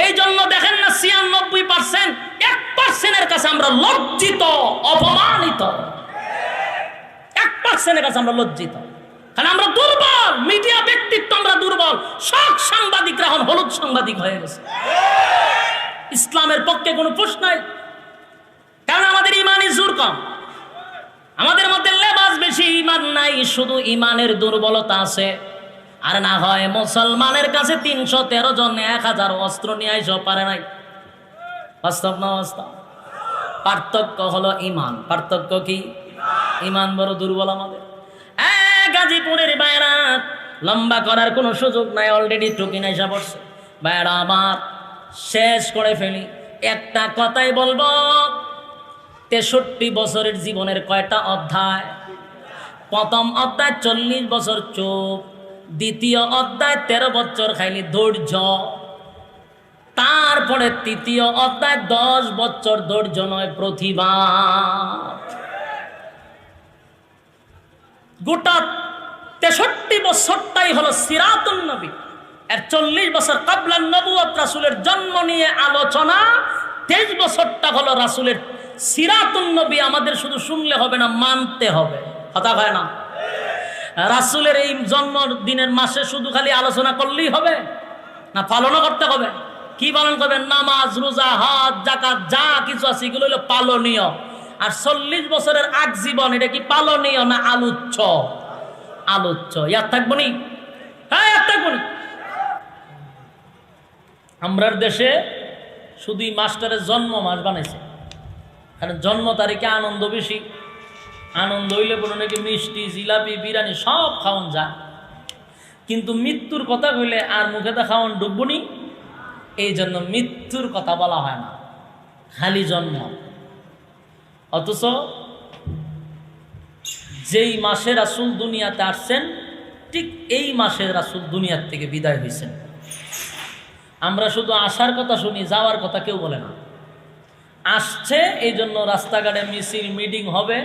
এই জন্য দেখেন না 96% 1%-এর কাছে আমরা লজ্জিত, অপমানিত। 1%-এর কাছে আমরা লজ্জিত, কারণ আমরা দুর্বল। মিডিয়া ব্যক্তিত্ব আমরা দুর্বল। সব সাংবাদিকরা এখন হলুদ সাংবাদিক হয়ে গেছে। ইসলামের পক্ষে কোনো প্রশ্ন নাই, কারণ আমাদের ইমানই জোর কম। আমাদের মধ্যে লেবাস বেশি, ইমান নাই। শুধু ইমানের দুর্বলতা আছে। আর না হয় মুসলমানের কাছে 313 জন 1000 অস্ত্র নিয়ে আইসো পারে নাই। বাস্তব না বাস্তব? পার্থক্য হলো ইমান। পার্থক্য কি? ইমান বড় দুর্বল আমাদের। গাজীপুরের বাইরা লম্বা করার কোনো সুযোগ নাই, অলরেডি টুকি নাইসা পড়ছে। বাইরা আমার শেষ করে ফেলি, একটা কথাই বলবো। 63 বছরের জীবনের কয়টা অধ্যায়? প্রথম অধ্যায় 40 বছর চুপ, দ্বিতীয় অধ্যায় 13 বছর খাইলি ধৈর্য, তারপরে তৃতীয় অধ্যায় 10 বছর ধৈর্য নয় প্রতিভা। গোটা 63 বছরটাই হলো সিরাতুন নবী। আর 40 বছর কাবলান নবুয়ত, রাসূলের জন্ম নিয়ে আলোচনা। 23 বছরটা হলো রাসূলের সিরাতুন নবী। আমাদের শুধু শুনলে হবে না, মানতে হবে। কথা হয় না? রাসূলের এই জন্মদিনের মাসে শুধু খালি আলোচনা করলেই হবে না, পালনও করতে হবে। কি পালন করবেন? নামাজ, রোজা, হজ, যাকাত, যা কিছু আছে এগুলো হলো পালনীয়। আর 40 বছরের আগ জীবন, এটা কি পালনীয় না আলোচ্য? আলোচ্য। ইয়াদ থাকবো নি? হ্যাঁ, ইয়াদ থাকবো নি? আমরার দেশে শুধুই মাস্টারের জন্ম মাস বানাইছে, কারণ জন্ম তারিখে আনন্দ বেশি। আনন্দ হইলে কোনো নাকি মিষ্টি, জিলাপি, বিরিয়ানি সব খাওয়ান যায়, কিন্তু মৃত্যুর কথা কইলে আর মুখে তো খাওয়ান ডুববনি। এই জন্য মৃত্যুর কথা বলা হয় না, খালি জন্ম। অথচ যেই মাসে রাসূল দুনিয়াতে আসছেন, ঠিক এই মাসে রাসূল দুনিয়ার থেকে বিদায় হয়েছেন। আমরা শুধু আসার কথা শুনি, যাওয়ার কথা কেউ বলে না। আসছে এই জন্য রাস্তাঘাটে মিছিল, মিটিং হবে,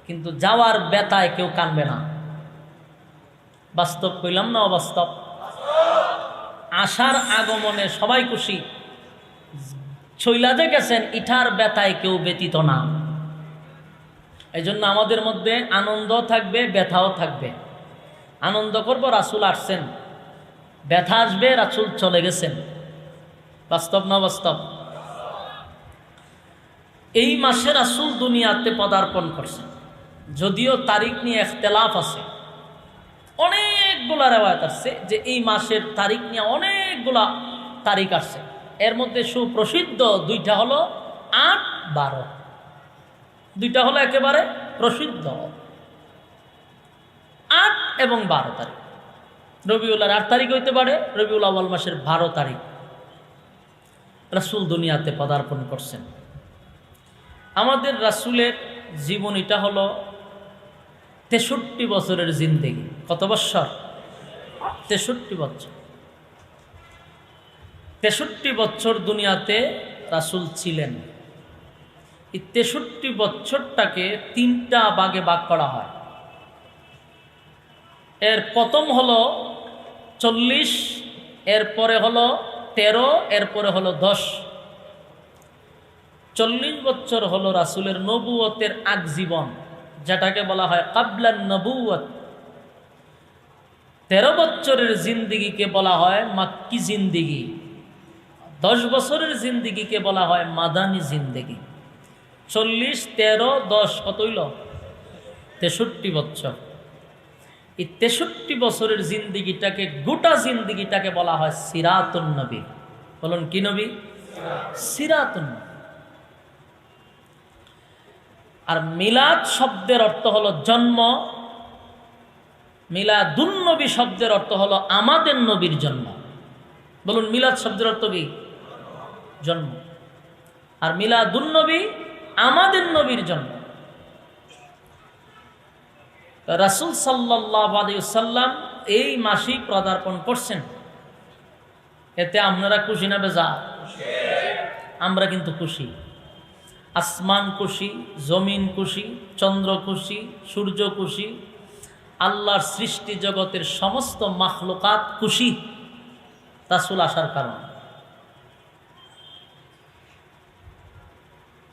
কিন্তু যাওয়ার ব্যথায় কেউ কানবে না। বাস্তব কইলাম না অবাস্তব? আসার আগমনে সবাই খুশি, চইলা যে গেছেন ইটার ব্যথায় কেউ ব্যতীত না। এই জন্য আমাদের মধ্যে আনন্দ থাকবে, ব্যথাও থাকবে। আনন্দ করব রাসূল আসছেন, ব্যথা আসবে রাসূল চলে গেছেন। বাস্তব না বাস্তব? এই মাসে রাসূল দুনিয়াতে পদার্পণ করছেন, যদিও তারিখ নিয়ে ইখতিলাফ আছে। অনেকগুলা রিওয়ায়াত আছে যে এই মাসের তারিখ নিয়ে অনেকগুলা তারিখ আসছে। এর মধ্যে সুপ্রসিদ্ধ দুইটা হলো 8, 12। দুইটা হলো একেবারে প্রসিদ্ধ, 8 এবং 12 তারিখ। রবিউল আওয়াল 8 তারিখ হইতে পারে, রবিউল আওয়াল মাসের 12 তারিখ রাসূল দুনিয়াতে পদার্পণ করছেন। আমাদের রাসূলের জীবনীটা হলো 63 বছরের জিন্দেগি। কত বছর? 63 বছর। 63 বছর দুনিয়াতে রাসূল ছিলেন। এই 63 বছরটাকে 3টা ভাগে ভাগ করা হয়। এর প্রথম হলো 40, এরপরে হলো 13, এরপরে হলো 10। 40 বছর হলো রাসূলের নবুয়তের আগ জীবন, যেটাকে বলা হয় কাবলান নবুয়ত। 13 বছরের জিন্দিগিকে বলা হয় মাক্কি জিন্দিগি। 10 বছরের জিন্দিগিকে বলা হয় মাদানী জিন্দিগি। 40, 13, 10 কত হইল? 63 বছর। এই 63 বছরের জিন্দিগিটাকে, গোটা জিন্দিগিটাকে বলা হয় সিরাতুন নবী। বলুন কি নবী? সিরাতুন নবী। আর মিলাদ শব্দের অর্থ হলো জন্ম, মিলাদুন নবী শব্দের অর্থ হলো আমাদের নবীর জন্ম। বলুন মিলাদ শব্দের অর্থ কি? জন্ম। আর মিলাদুন নবী আমাদের নবীর জন্ম। রাসূল সাল্লাল্লাহু আলাইহি ওয়াসাল্লাম এই মাসেই পদার্পণ করছেন। এতে আপনারা খুশি না বেজার? আমরা কিন্তু খুশি। আসমান খুশি, জমিন খুশি, চন্দ্র খুশি, সূর্য খুশি, আল্লাহর সৃষ্টি জগতের সমস্ত মাখলুকাত খুশি রাসূল আসার কারণে।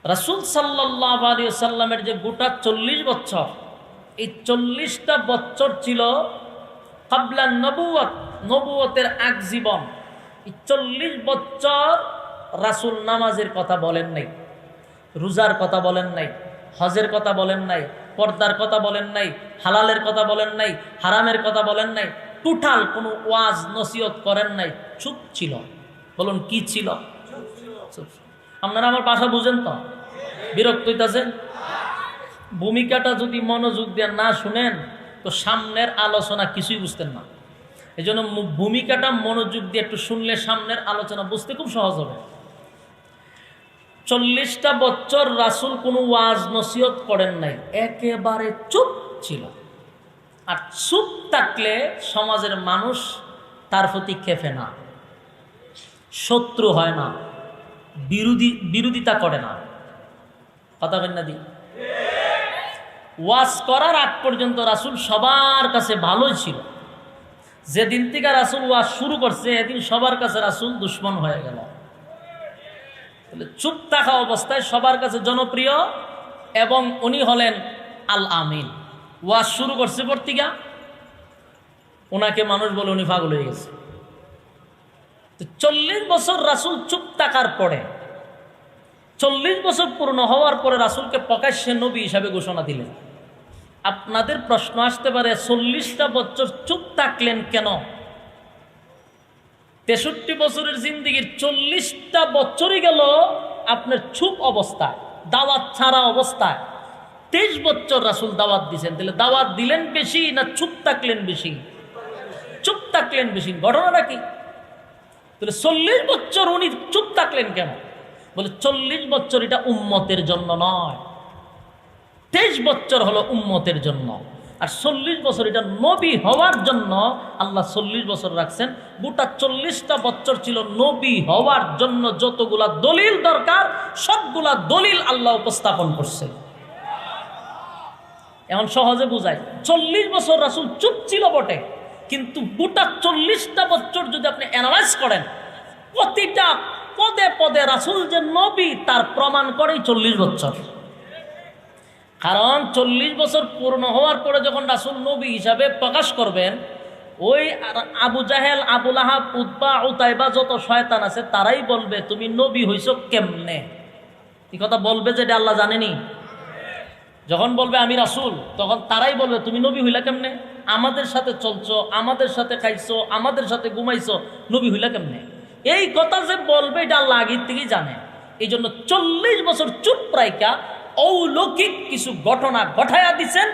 রাসূল সাল্লাল্লাহু আলাইহি ওয়াসাল্লামের যে গোটা 40 বছর, এই 40টা বছর ছিল ক্বাবলা নবুয়ত, নবুয়তের আগ জীবন। এই 40 বছর রাসূল নামাজের কথা বলেন নাই, রোজার কথা বলেন নাই, হজের কথা বলেন নাই, পর্দার কথা বলেন নাই, হালালের কথা বলেন নাই, হারামের কথা বলেন নাই, টোটাল কোনো ওয়াজ নসিহত করেন নাই, চুপ ছিল। বলুন কি ছিল? আপনারা আমার ভাষা বুঝেন তো? বিরক্ত হইতাছেন? ভূমিকাটা যদি মনোযোগ দিয়ে না শুনেন তো সামনের আলোচনা কিছুই বুঝতেন না। এই জন্য ভূমিকাটা মনোযোগ দিয়ে একটু শুনলে সামনের আলোচনা বুঝতে খুব সহজ হবে। 40টা বছর রাসূল কোনো ওয়াজ নসিহত করেন নাই, একেবারে চুপ ছিল। আর চুপ থাকলে সমাজের মানুষ তার প্রতি খেপে না, শত্রু হয় না, বিরোধিতা করে না। কথা বলেন না দি? ওয়াজ করার আগ পর্যন্ত রাসূল সবার কাছে ভালোই ছিল। যেদিন থেকে রাসূল ওয়াজ শুরু করছে এদিন সবার কাছে রাসূল দুশমন হয়ে গেল। চুপ থাকা অবস্থায় সবার কাছে জনপ্রিয়, এবং উনি হলেন আল আমিন। ওয়াজ শুরু করছে পর্তিকা, ওনাকে মানুষ বলে উনি পাগল হয়ে গেছে। 40 বছর রাসূল চুপ থাকার পরে, 40 বছর পূর্ণ হওয়ার পরে রাসূলকে প্রকাশ্যে নবী হিসাবে ঘোষণা দিলেন। আপনাদের প্রশ্ন আসতে পারে 40টা বছর চুপ থাকলেন কেন? 63 বছরের জিন্দিগির 40টা বছরই গেল আপনার চুপ অবস্থায়, দাওয়াত ছাড়া অবস্থায়। 23 বছর রাসূল দাওয়াত দিয়েছেন। তাহলে দাওয়াত দিলেন বেশি না চুপ থাকলেন বেশি? চুপ থাকলেন বেশি। ঘটনাটা কি? তাহলে 40 বছর উনি চুপ থাকলেন কেন? বলে 40 বছর এটা উম্মতের জন্য নয়, 23 বছর হলো উম্মতের জন্য, আর 40 বছর এটা নবী হওয়ার জন্য আল্লাহ 40 বছর রাখছেন। গোটা 40টা বছর ছিল নবী হওয়ার জন্য যতগুলা দলিল দরকার সবগুলা দলিল আল্লাহ উপস্থাপন করছে। এখন সহজে বুঝাই, 40 বছর রাসূল চুপ ছিল বটে, কিন্তু গোটা 40টা বছর যদি আপনি অ্যানালাইজ করেন, প্রতিটা পদে পদে রাসূল যে নবী তার প্রমাণ করেই 40 বছর। কারণ 40 বছর পূর্ণ হওয়ার পরে যখন রাসূল নবী হিসাবে প্রকাশ করবেন, ওই আবু জাহেল, আবু লাহাব, উতবা, উতাইবা যত শয়তান আছে তারাই বলবে তুমি নবী হইছো কেমনে। এই কথা বলবে যেটা আল্লাহ জানেনি। যখন বলবে আমি রাসূল, তখন তারাই বলবে তুমি নবী হইলা কেমনে? আমাদের সাথে চলছো, আমাদের সাথে খাইছো, আমাদের সাথে ঘুমাইছো, নবী হইলা কেমনে? এই কথা যে বলবে এটা আল্লাহ আগের থেকেই জানে। এই জন্য 40 বছর চুপ রাইকা অলৌকিক কিছু ঘটনা ঘটাইয়া দিচ্ছেন।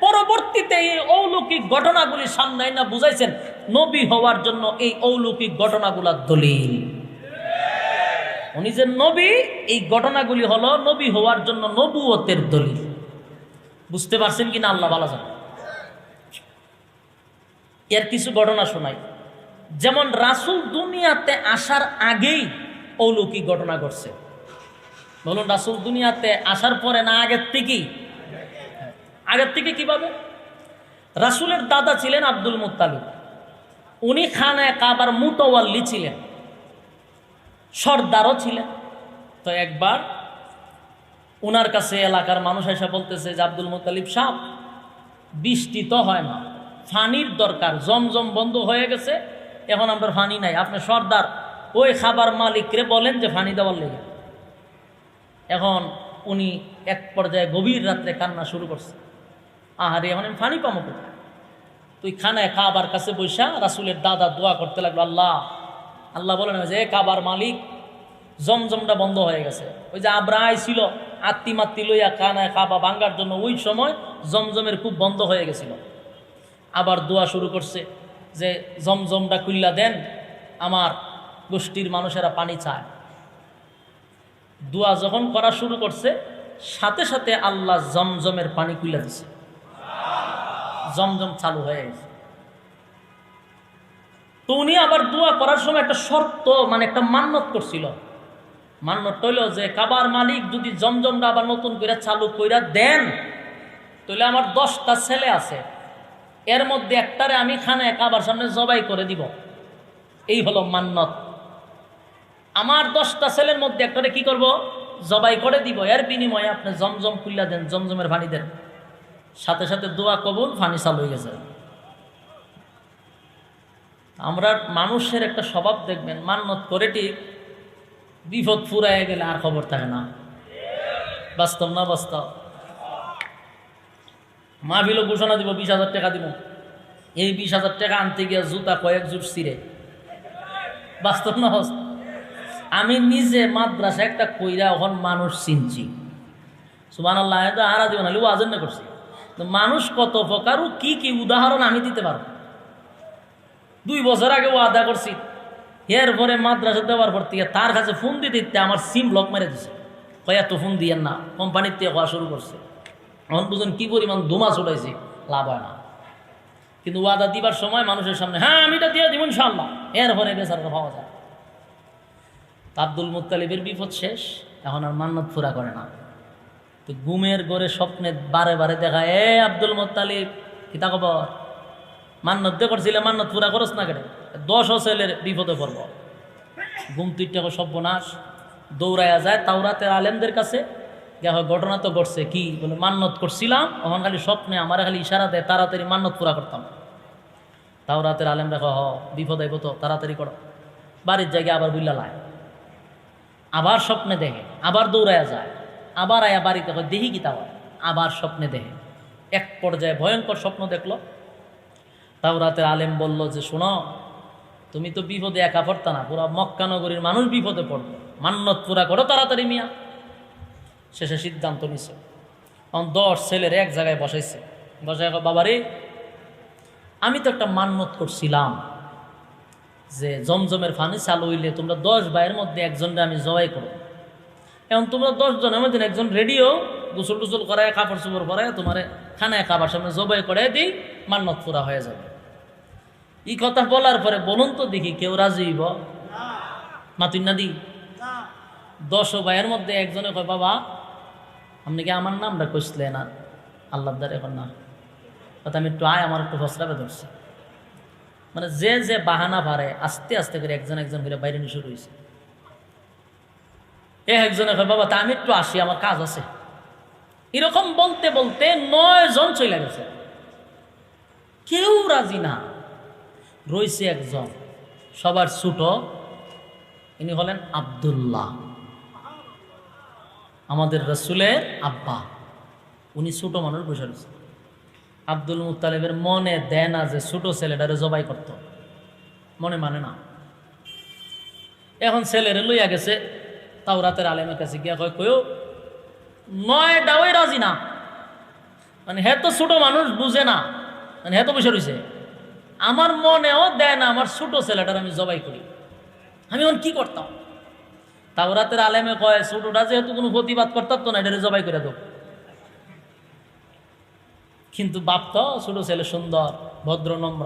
পরবর্তীতে এই অলৌকিক ঘটনাগুলি সামনে না বুঝাইছেন নবী হওয়ার জন্য এই অলৌকিক ঘটনাগুলা দলিল। উনি যে নবী, এই ঘটনাগুলি হলো নবী হওয়ার জন্য নবুয়তের দলিল। বুঝতে পারছেন কিনা আল্লাহ ভালো জানে। এর কিছু ঘটনা শোনাই। যেমন রাসূল দুনিয়াতে আসার আগেই অলৌকিক ঘটনা ঘটছে। বলুন রাসূল দুনিয়াতে আসার পরে না আগের থেকেই? আগের থেকে কিভাবে? রাসূলের দাদা ছিলেন আব্দুল মুত্তালিব। উনি খানায়ে কাবার মুতাওয়াল্লি ছিলেন, সর্দারও ছিলেন। তো একবার ওনার কাছে এলাকার মানুষ এসে বলতেছে যে আব্দুল মুত্তালিব সাহেব, বৃষ্টি তো হয় না, পানির দরকার, জমজম বন্ধ হয়ে গেছে, এখন আমরা পানি নাই, আপনি সর্দার ওই খাবার মালিকরে বলেন যে পানি দেওয়ার লেগে। এখন উনি এক পর্যায়ে গভীর রাত্রে কান্না শুরু করছে, আহারে এখন আমি পানি পাবো কোথায়? তো তুই খানায় কাবার কাছে বৈশা রাসূলের দাদা দোয়া করতে লাগলো, আল্লাহ আল্লাহ বলেন যে কাবার মালিক, জমজমটা বন্ধ হয়ে গেছে। ওই যে আব্রাহা ছিল আত্মি মাত্তি লইয়া খানায় কাবা ভাঙ্গার জন্য, ওই সময় জমজমের খুব বন্ধ হয়ে গেছিল। আবার দোয়া শুরু করছে যে জমজমটা খুল্লা দেন, আমার গোষ্ঠীর মানুষেরা পানি চায়। দোয়া যখন করা শুরু করছে, সাথে সাথে আল্লাহ জমজমের পানি খুলে দিছে, জমজম চালু হয়ে গেছে। তো উনি আবার দোয়া করার সময় একটা শর্ত, মানে একটা মান্যত করছিল। মান্যত হইল যে কাবার মালিক যদি জমজমটা আবার নতুন করে চালু কইরা দেন, তাহলে আমার 10টা ছেলে আছে, এর মধ্যে একটারে আমি খানায় কাবার সামনে জবাই করে দিব। এই হলো মান্যত। আমার 10টা ছেলের মধ্যে একটারে কি করব, জবাই করে দিব, এর বিনিময়ে আপনি জমজম খুল্লা দেন, জমজমের পানি দেন। সাথে সাথে দোয়া কবুল, পানি চালু হয়ে গেছে। আমরা মানুষের একটা স্বভাব দেখবেন, মান্যত করে ঠিক বিপদ ফুরায় গেলে আর খবর থাকে না। বাস্তব না বাস্তব? মাহফিলও ঘোষণা দিব 20,000 টাকা দিব, এই 20,000 টাকা আনতে গিয়ে জুতা কয়েক জুট ছিঁড়ে। বাস্তব না বাস্তব? আমি নিজে মাদ্রাসা একটা কইরা এখন মানুষ চিনছি, সুবহানাল্লাহ, আরা দিব না ওয়াজের না করছি। মানুষ কত প্রকার, কি কি উদাহরণ আমি দিতে পারবো। 2 বছর আগে ওয়াদা করছি, এরপরে মাদ্রাসা দেওয়ার পর থেকে তার কাছে ফোন দিতে দিতে আমার সিম ব্লক মেরে দিছে। কয়া তো ফোন দিয়েন না, কোম্পানির থেকে হওয়া শুরু করছে। এখন বুঝুন কি পরিমাণ ধুমা ছুটাইছি, লাভ হয় না। কিন্তু ওয়াদা দিবার সময় মানুষের সামনে হ্যাঁ আমি এটা দিয়ে দিব ইনশাআল্লাহ, এরপরে বেচারা পাওয়া যায়। আব্দুল মুত্তালিবের বিপদ শেষ, এখন আর মান্যত পুরা করে না। তো ঘুমের ঘরে স্বপ্নে বারে বারে দেখা, আব্দুল মুত্তালিব কিতা খবর, মান্যত দিয়ে করছিলে, মান্যত পুরা করস না কেন? 10 ছেলের বিপদে পড়ব। ঘুম তুইটাকে সর্বনাশ, দৌড়াইয়া যায় তাওরাতের আলেমদের কাছে। ঘটনা তো ঘটছে, কি বলে মান্যত করছিলাম, তখন খালি স্বপ্নে আমার খালি ইশারা দেয়, তাড়াতাড়ি মান্যত পুরা করতাম। তাওরাতের আলেম দেখো বিপদ আইব তো তাড়াতাড়ি করো। বাড়ির জায়গায় আবার বুল্লা লায়, আবার স্বপ্নে দেখে, আবার দৌড়াইয়া যায়, আবার আয়া বাড়িতে দেখি কি তাও, আবার স্বপ্নে দেখে। এক পর্যায়ে ভয়ঙ্কর স্বপ্ন দেখলো। তাওরাতের আলেম বলল যে শোনো, তুমি তো বিপদে একা পড়তা না, পুরা মক্কা নগরীর মানুষ বিপদে পড়তো, মান্যত পুরা করো তাড়াতাড়ি মিয়া। শেষে সিদ্ধান্ত নিছে, তখন 10 ছেলের এক জায়গায় বসাইছে, বসাই বাবারে আমি তো একটা মান্যত করছিলাম যে জমজমের পানি চালু হইলে তোমরা 10 ভাইয়ের মধ্যে একজনকে আমি জবাই করো। এখন তোমরা 10 জনের মধ্যে একজন রেডিও গোসল টুসল করায় কাপড় চোপড় করায় তোমার খানায় খাবার সামনে জবাই করে দিই, মান্যত পুরা হয়ে যাবে। এই কথা বলার পরে বলুন তো দেখি কেউ রাজি হইব? মাতুন না দি 10 ভাইয়ের মধ্যে একজনে কয় বাবা আপনি কি আমার নামটা কইসলে না আল্লাহর দ্বারা, এখন না কথা আমি একটু আমার একটু ফসলাবে ধরছি। মানে যে যে বাহানা পারে আস্তে আস্তে করে একজন একজন করে বাইরে নিয়ে শুরু হয়েছে। একজনে কয় বাবা তা আমি একটু আসি, আমার কাজ আছে। এরকম বলতে বলতে 9 জন চলে গেছে, কেউ রাজি না। রয়েছে একজন সবার ছোট, ইনি হলেন আব্দুল্লাহ, আমাদের রাসূলের আব্বা। উনি ছোট মানুষ বসে রয়েছে। আব্দুল মুত্তালিবের মনে দেয় না যে ছোট ছেলেটারে জবাই করত, মনে মানে না। এখন ছেলেরে লইয়া গেছে তাওরাতের আলেমের কাছে গিয়া কয় কয়ও 9টাও রাজি না। মানে হে তো ছোট মানুষ বুঝে না, মানে হে তো বসে রয়েছে। আমার মনেও দেয় না আমার ছোট ছেলেটার আমি জবাই করি, আমি এখন কি করতাম? তাওরাতের আলেমে কয় ছোটটা যেহেতু কোনো প্রতিবাদ করতাম তো না, এটা জবাই করে দেব। কিন্তু বাপ তো ছোট ছেলে সুন্দর ভদ্র নম্র,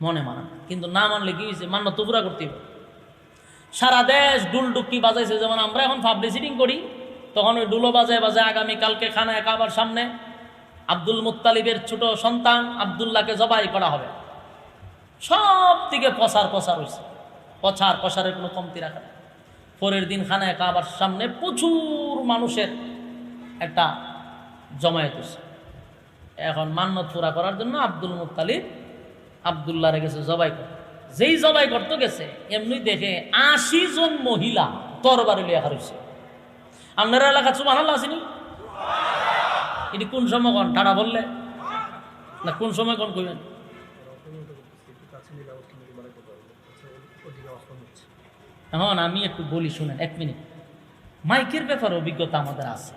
মনে মানা। কিন্তু না মানলে কি হয়েছে, মান্যত পুরা করতে হবে। সারা দেশ ডুলডুকি বাজাইছে, যেমন আমরা এখন পাবলিসিটিং করি, তখন ওই ডুলো বাজায় বাজায় আগামীকালকে খানায় কাবার সামনে আব্দুল মুত্তালিবের ছোট সন্তান আব্দুল্লাহকে জবাই করা হবে। সব দিকে প্রচার হয়েছে, প্রচারের কোনো কমতি রাখা। পরের দিন খানায় কাবার সামনে প্রচুর মানুষের একটা জমায়েত হয়েছে। এখন মান্যত পুরা করার জন্য আব্দুল মুত্তালিব আব্দুল্লাহরে গেছে জবাই করতে। যেই জবাই করতে গেছে এমনি দেখে 80 জন মহিলা তরবারি লিয়া হারছে। আপনারা এলাকা সুবহানাল্লাহ আসেনি? এটি কোন সময় কোন ঠাড়া বললে না, কোন সময় কোন কইবেন? এখন আমি একটু বলি শুনেন, 1 মিনিট। মাইকের ব্যাপারে অভিজ্ঞতা আমাদের আছে।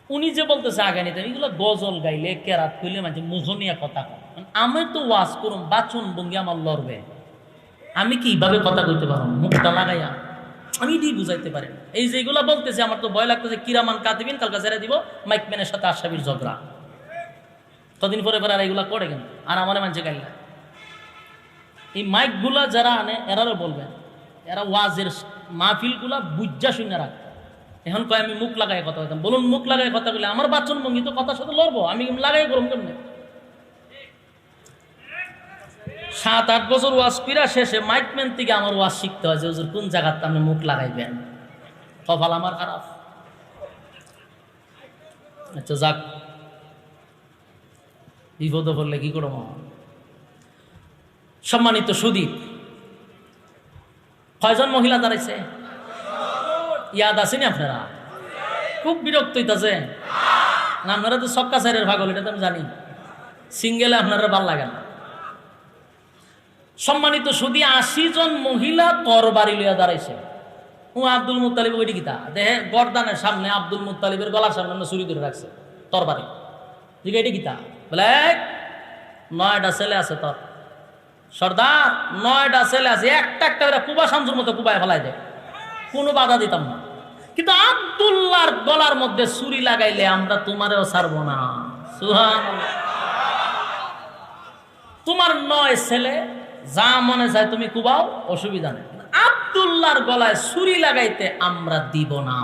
উনি যে বলতেছে আগে নিতে, এগুলো গজল গাইলে কেরাত কইলে মাঝে মুখনিয়া কথা কয়। আমি তো ওয়াজ করুম, বাচন ভঙ্গি আমার লড়বে, আমি কি এইভাবে কথা কইতে পারবো মুখটা লাগাইয়া? আমি এটাই বুঝাইতে পারি না। এই যেগুলো বলতেছে আমার তো ভয় লাগতেছে, কিরামান কাতিবিন কালকা ছেড়ে দিব মাইকম্যানের সাথে আশাবির ঝগড়া। কদিন পরে পরে আর এগুলা করে কেন? আর আমার মানুষে গাইলা এই মাইকগুলা যারা আনে এরারও বলবেন, এরা ওয়াজের মাহফিলগুলা বুজ্জা শূন্য রাখতে। এখন কয় আমি মুখ লাগাই কথা বলতাম, বলুন মুখ লাগাই কথা বলে আমার বাচন ভঙ্গি তো কথার সাথে লড়বো, আমি লাগাই করুন কেমনে? 7-8 বছর ওয়াজ পিরা শেষে মাইকম্যান থেকে আমার ওয়াজ শিখতে হয় যে হুজুর কোন জায়গাতে আপনি মুখ লাগাইবেন। কপাল আমার খারাপ। আচ্ছা যাক, বিপদে পড়লে কি করবো? সম্মানিত সুদীপ, কয়জন মহিলা দাঁড়াইছে ইয়াদ আসেনি আপনারা? খুব বিরক্ত হইতাছে না? আপনারা তো সবকা সাইরের ভাগল, এটা তো আমি জানি। সিঙ্গেলে আপনারা ভাল লাগে না। সম্মানিত সুদী, 80 জন মহিলা তরবারি লইয়া দাঁড়াইছে। ও আব্দুল মুত্তালিব ওইটি কিতা দেহে গর্দানের সামনে, আব্দুল মুত্তালিবের গলার সামনে চুরি করে রাখছে তরবারি। ঠিক এটি কিতা বলে 9টা ছেলে আছে তোর সর্দার, 9টা ছেলে আছে, একটা একটা করে কুবা শামসুর মতো কুবায় ফেলাই দেয়, কোনো বাধা দিতাম না। কিন্তু আব্দুল্লাহর গলার মধ্যে ছুরি লাগাইলে আমরা তোমারেও ছাড়বো না। সুবহানাল্লাহ। তোমার 9 ছেলে যা মনে চায় তুমি কুবাও, অসুবিধা নেই। আব্দুল্লাহর গলায় ছুরি লাগাইতে আমরা দিব না।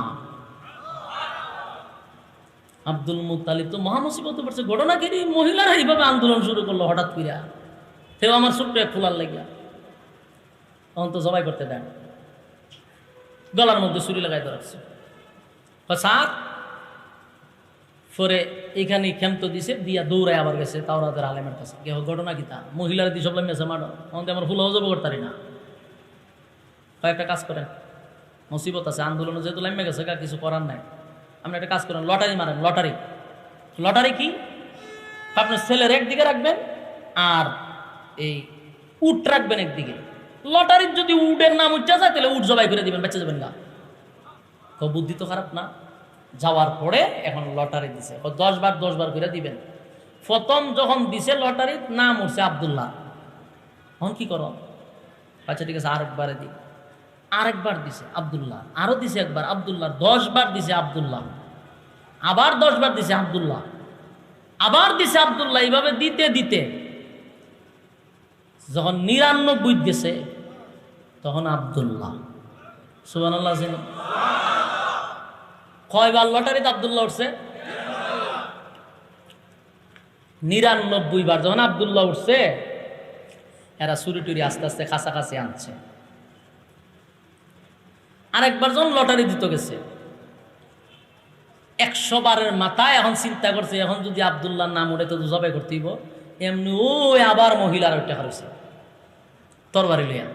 আব্দুল মুত্তালিব তো মহামুসিবতে পড়ছে। ঘটনা কি, মহিলারা এইভাবে আন্দোলন শুরু করলো হঠাৎ করিয়া। সেও আমার ছোট্ট এক খোলার লাগিয়া, তখন তো জবাই করতে দেন, গলার মধ্যে ছুরি লাগাইতে রাখছে। সাত পরে এখানে ক্ষেমতো দিছে, দিয়া দৌড়ায় আবার গেছে তাওরাতের আলেমের কাছে। কেহ ঘটনা কি তা মহিলারা দিয়ে সব লামিয়েছে মাডো, আমাদের আমার ফুল হজব করতারি না। কয়েকটা কাজ করেন, মুসিবত আছে, আন্দোলনে যেহেতু লামিয়ে গেছে কিছু করার নাই। আপনি একটা কাজ করেন, লটারি মারেন। লটারি লটারি কি, আপনার ছেলের একদিকে রাখবেন আর এই উট রাখবেন একদিকে। লটারির যদি উটের নাম উঠা যায় তাহলে উট জবাই করে দিবেন, বেঁচে যাবেন না। বুদ্ধি তো খারাপ না? যাওয়ার পরে এখন লটারি দিছে, 10 বার 10 বার করে দিবেন। প্রথম যখন দিছে লটারির নাম উঠছে আব্দুল্লাহ, এখন কি করো? আচ্ছা ঠিক আছে, আরেকবারে দিই। আরেকবার দিছে আব্দুল্লাহ, আরো দিছে একবার আব্দুল্লাহ, 10 বার দিছে আব্দুল্লাহ, আবার 10 বার দিছে আব্দুল্লাহ, আবার দিছে আব্দুল্লাহ। এইভাবে দিতে দিতে যখন 99 গেছে তখন আব্দুল্লাহ। সুবহানাল্লাহ। কয়বার লটারিতে আব্দুল্লাহ উঠছে? 99 বার। যখন আব্দুল্লাহ উঠছে, এরা চুরি টুরি আস্তে আস্তে কাছাকাছি আনছে। আরেকবার যখন লটারি দিতে গেছে 100 বারের মাথায় এখন চিন্তা করছে, এখন যদি আব্দুল্লাহর নাম উঠে তো জবাই করতেইব। এমনি ওই আবার মহিলার ওইটা হারছে তরবারি লইয়া।